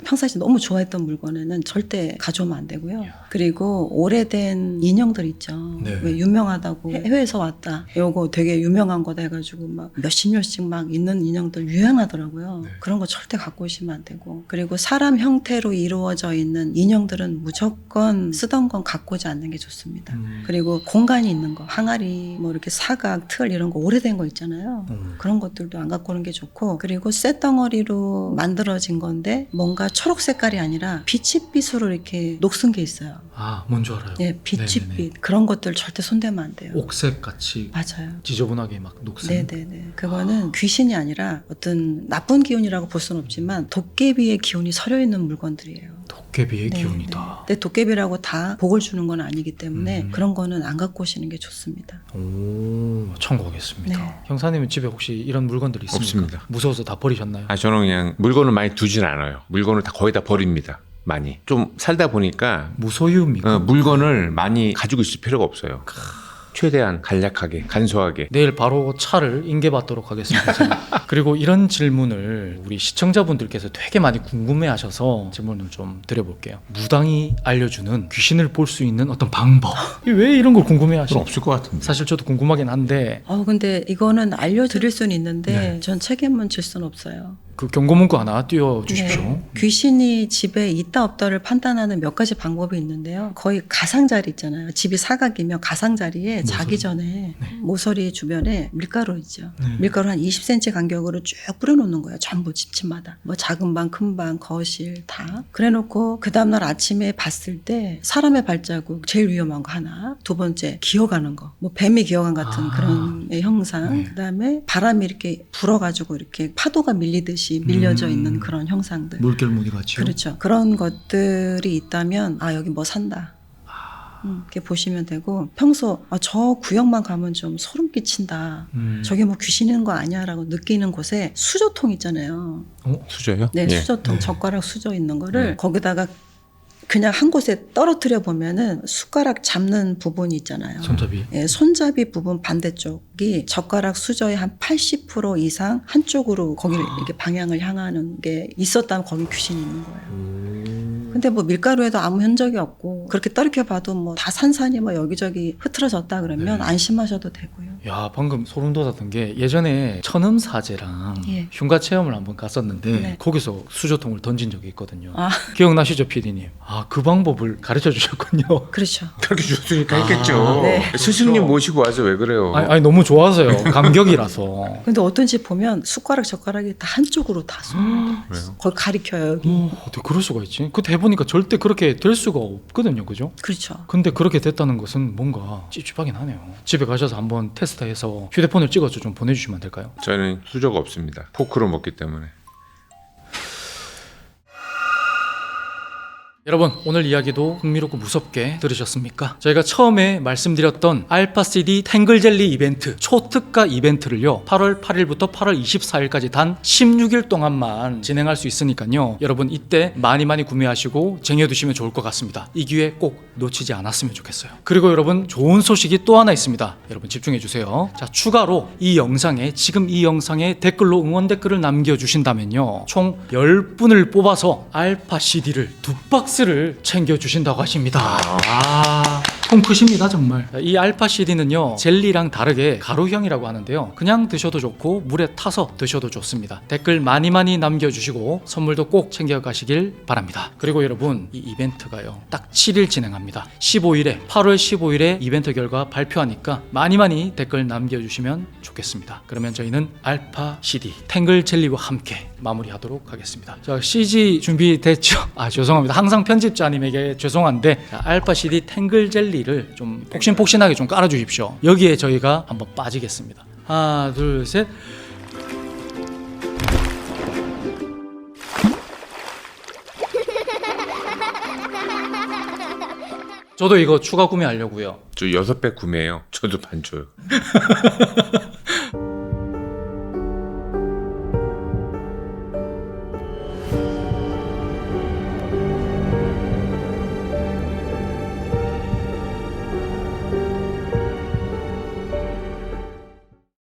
평상시 너무 좋아했던 물건에는 절대 가져오면 안 되고요. 그리고 오래된 인형들 있죠. 네. 왜 유명하다고 해외에서 왔다. 요거 되게 유명한 거다 해가지고 막 몇십 년씩 막 있는 인형들 유행하더라고요. 네. 그런 거 절대 갖고 오시면 안 되고. 그리고 사람 형태로 이루어져 있는 인형들은 무조건 쓰던 건 갖고 오지 않는 게 좋습니다. 그리고 공간이 있는 거, 항아리, 뭐 이렇게 사각, 틀 이런 거 오래된 거 있잖아요. 그런 것들도 안 갖고 오는 게 좋고. 그리고 쇳덩어리로 만들어진 건데 뭔가 초록 색깔이 아니라 비치빛으로 이렇게 녹슨 게 있어요. 아, 뭔지 알아요. 네, 비치빛. 네네네. 그런 것들 절대 손대면 안 돼요. 옥색 같이 맞아요. 지저분하게 막 녹슨. 네네네. 그거는 귀신이 아니라 어떤 나쁜 기운이라고 볼 수는 없지만 도깨비의 기운이 서려 있는 물건들이에요. 도깨비의 네, 기운이다. 네. 근데 도깨비라고 다 복을 주는 건 아니기 때문에 그런 거는 안 갖고 오시는 게 좋습니다. 오, 참고하겠습니다. 네. 형사님은 집에 혹시 이런 물건들이 있습니까? 없습니다. 무서워서 다 버리셨나요? 저는 그냥 물건을 많이 두진 않아요. 물건을 다 거의 다 버립니다. 많이. 좀 살다 보니까 무소유입니까? 물건을 많이 가지고 있을 필요가 없어요. 최대한 간략하게, 간소하게. 내일 바로 차를 인계받도록 하겠습니다. 제가. 그리고 이런 질문을 우리 시청자분들께서 되게 많이 궁금해하셔서 질문을 좀 드려볼게요. 무당이 알려주는 귀신을 볼 수 있는 어떤 방법. 왜 이런 걸 그건 궁금해하시죠? 없을 것 같은데. 사실 저도 궁금하긴 한데 근데 이거는 알려드릴 수는 있는데 네. 전 책임은 질 수는 없어요. 그 경고문구 하나 띄워주십시오. 네. 귀신이 집에 있다 없다를 판단하는 몇 가지 방법이 있는데요. 거의 가상자리 있잖아요. 집이 사각이면 가상자리에 자기 전에 모서리 주변에 밀가루 있죠. 네. 밀가루 한 20cm 간격으로 쭉 뿌려놓는 거예요. 전부 집집마다. 뭐 작은 방, 큰 방, 거실 다. 그래놓고 그 다음날 아침에 봤을 때 사람의 발자국 제일 위험한 거 하나. 두 번째 기어가는 거. 뭐 뱀이 기어간 같은 그런 형상. 네. 그다음에 바람이 이렇게 불어가지고 이렇게 파도가 밀리듯이 밀려져 있는 그런 형상들. 물결무늬 같이요? 그렇죠. 그런 것들이 있다면 여기 뭐 산다. 이렇게 보시면 되고 평소 저 구역만 가면 좀 소름 끼친다. 저게 뭐 귀신인 거 아니야라고 느끼는 곳에 수저통 있잖아요. 수저요? 네, 예. 수저통 네. 젓가락 수저 있는 거를 네. 거기다가 그냥 한 곳에 떨어뜨려 보면은 숟가락 잡는 부분이 있잖아요. 손잡이. 예, 손잡이 부분 반대쪽이 젓가락 수저의 한 80% 이상 한쪽으로 거기를 이렇게 방향을 향하는 게 있었다면 거기 귀신이 있는 거예요. 근데 뭐 밀가루에도 아무 흔적이 없고 그렇게 떨이켜 봐도 뭐 다 산산이 뭐 여기저기 흐트러졌다 그러면 네. 안심하셔도 되고요. 야, 방금 소름 돋았던 게 예전에 천음사제랑 예. 흉가 체험을 한번 갔었는데 네. 거기서 수저통을 던진 적이 있거든요. 아. 기억나시죠, PD님? 아, 그 방법을 가르쳐 주셨군요. 그렇죠. 그렇게 주셨으니까 했겠죠. 네. 스승님 모시고 와서 왜 그래요? 아니 너무 좋아서요. 감격이라서. 근데 어떤 집 보면 숟가락 젓가락이 다 한쪽으로 다 쏩니다. 왜요? 거기 가리켜요. 여기. 어떻게 그럴 수가 있지? 그때 해보니까 절대 그렇게 될 수가 없거든요, 그죠? 그렇죠. 근데 그렇게 됐다는 것은 뭔가 찝찝하긴 하네요. 집에 가셔서 한번 테스트해서 휴대폰을 찍어서 좀 보내주시면 안 될까요? 저는 수저가 없습니다. 포크로 먹기 때문에. 여러분, 오늘 이야기도 흥미롭고 무섭게 들으셨습니까? 저희가 처음에 말씀드렸던 알파CD 탱글젤리 이벤트 초특가 이벤트를요 8월 8일부터 8월 24일까지 단 16일 동안만 진행할 수 있으니까요 여러분 이때 많이 구매하시고 쟁여두시면 좋을 것 같습니다. 이 기회 꼭 놓치지 않았으면 좋겠어요. 그리고 여러분, 좋은 소식이 또 하나 있습니다. 여러분 집중해주세요. 자, 추가로 이 영상에 지금 이 영상에 댓글로 응원 댓글을 남겨주신다면요 총 10분을 뽑아서 알파CD를 2박스를 챙겨주신다고 하십니다. 통 크십니다 정말. 이 알파CD는요 젤리랑 다르게 가루형이라고 하는데요 그냥 드셔도 좋고 물에 타서 드셔도 좋습니다. 댓글 많이 남겨주시고 선물도 꼭 챙겨가시길 바랍니다. 그리고 여러분, 이 이벤트가요 딱 7일 진행합니다. 15일에 8월 15일에 이벤트 결과 발표하니까 많이 댓글 남겨주시면 좋겠습니다. 그러면 저희는 알파CD 탱글 젤리와 함께 마무리하도록 하겠습니다. 자, CG 준비됐죠? 아, 죄송합니다. 항상 편집자님에게 죄송한데 자, 알파CD 탱글 젤리를 좀 폭신폭신하게 좀 깔아주십시오. 여기에 저희가 한번 빠지겠습니다. 하나, 둘, 셋. 저도 이거 추가 구매하려고요. 저 6배 구매해요. 저도 반 줘요.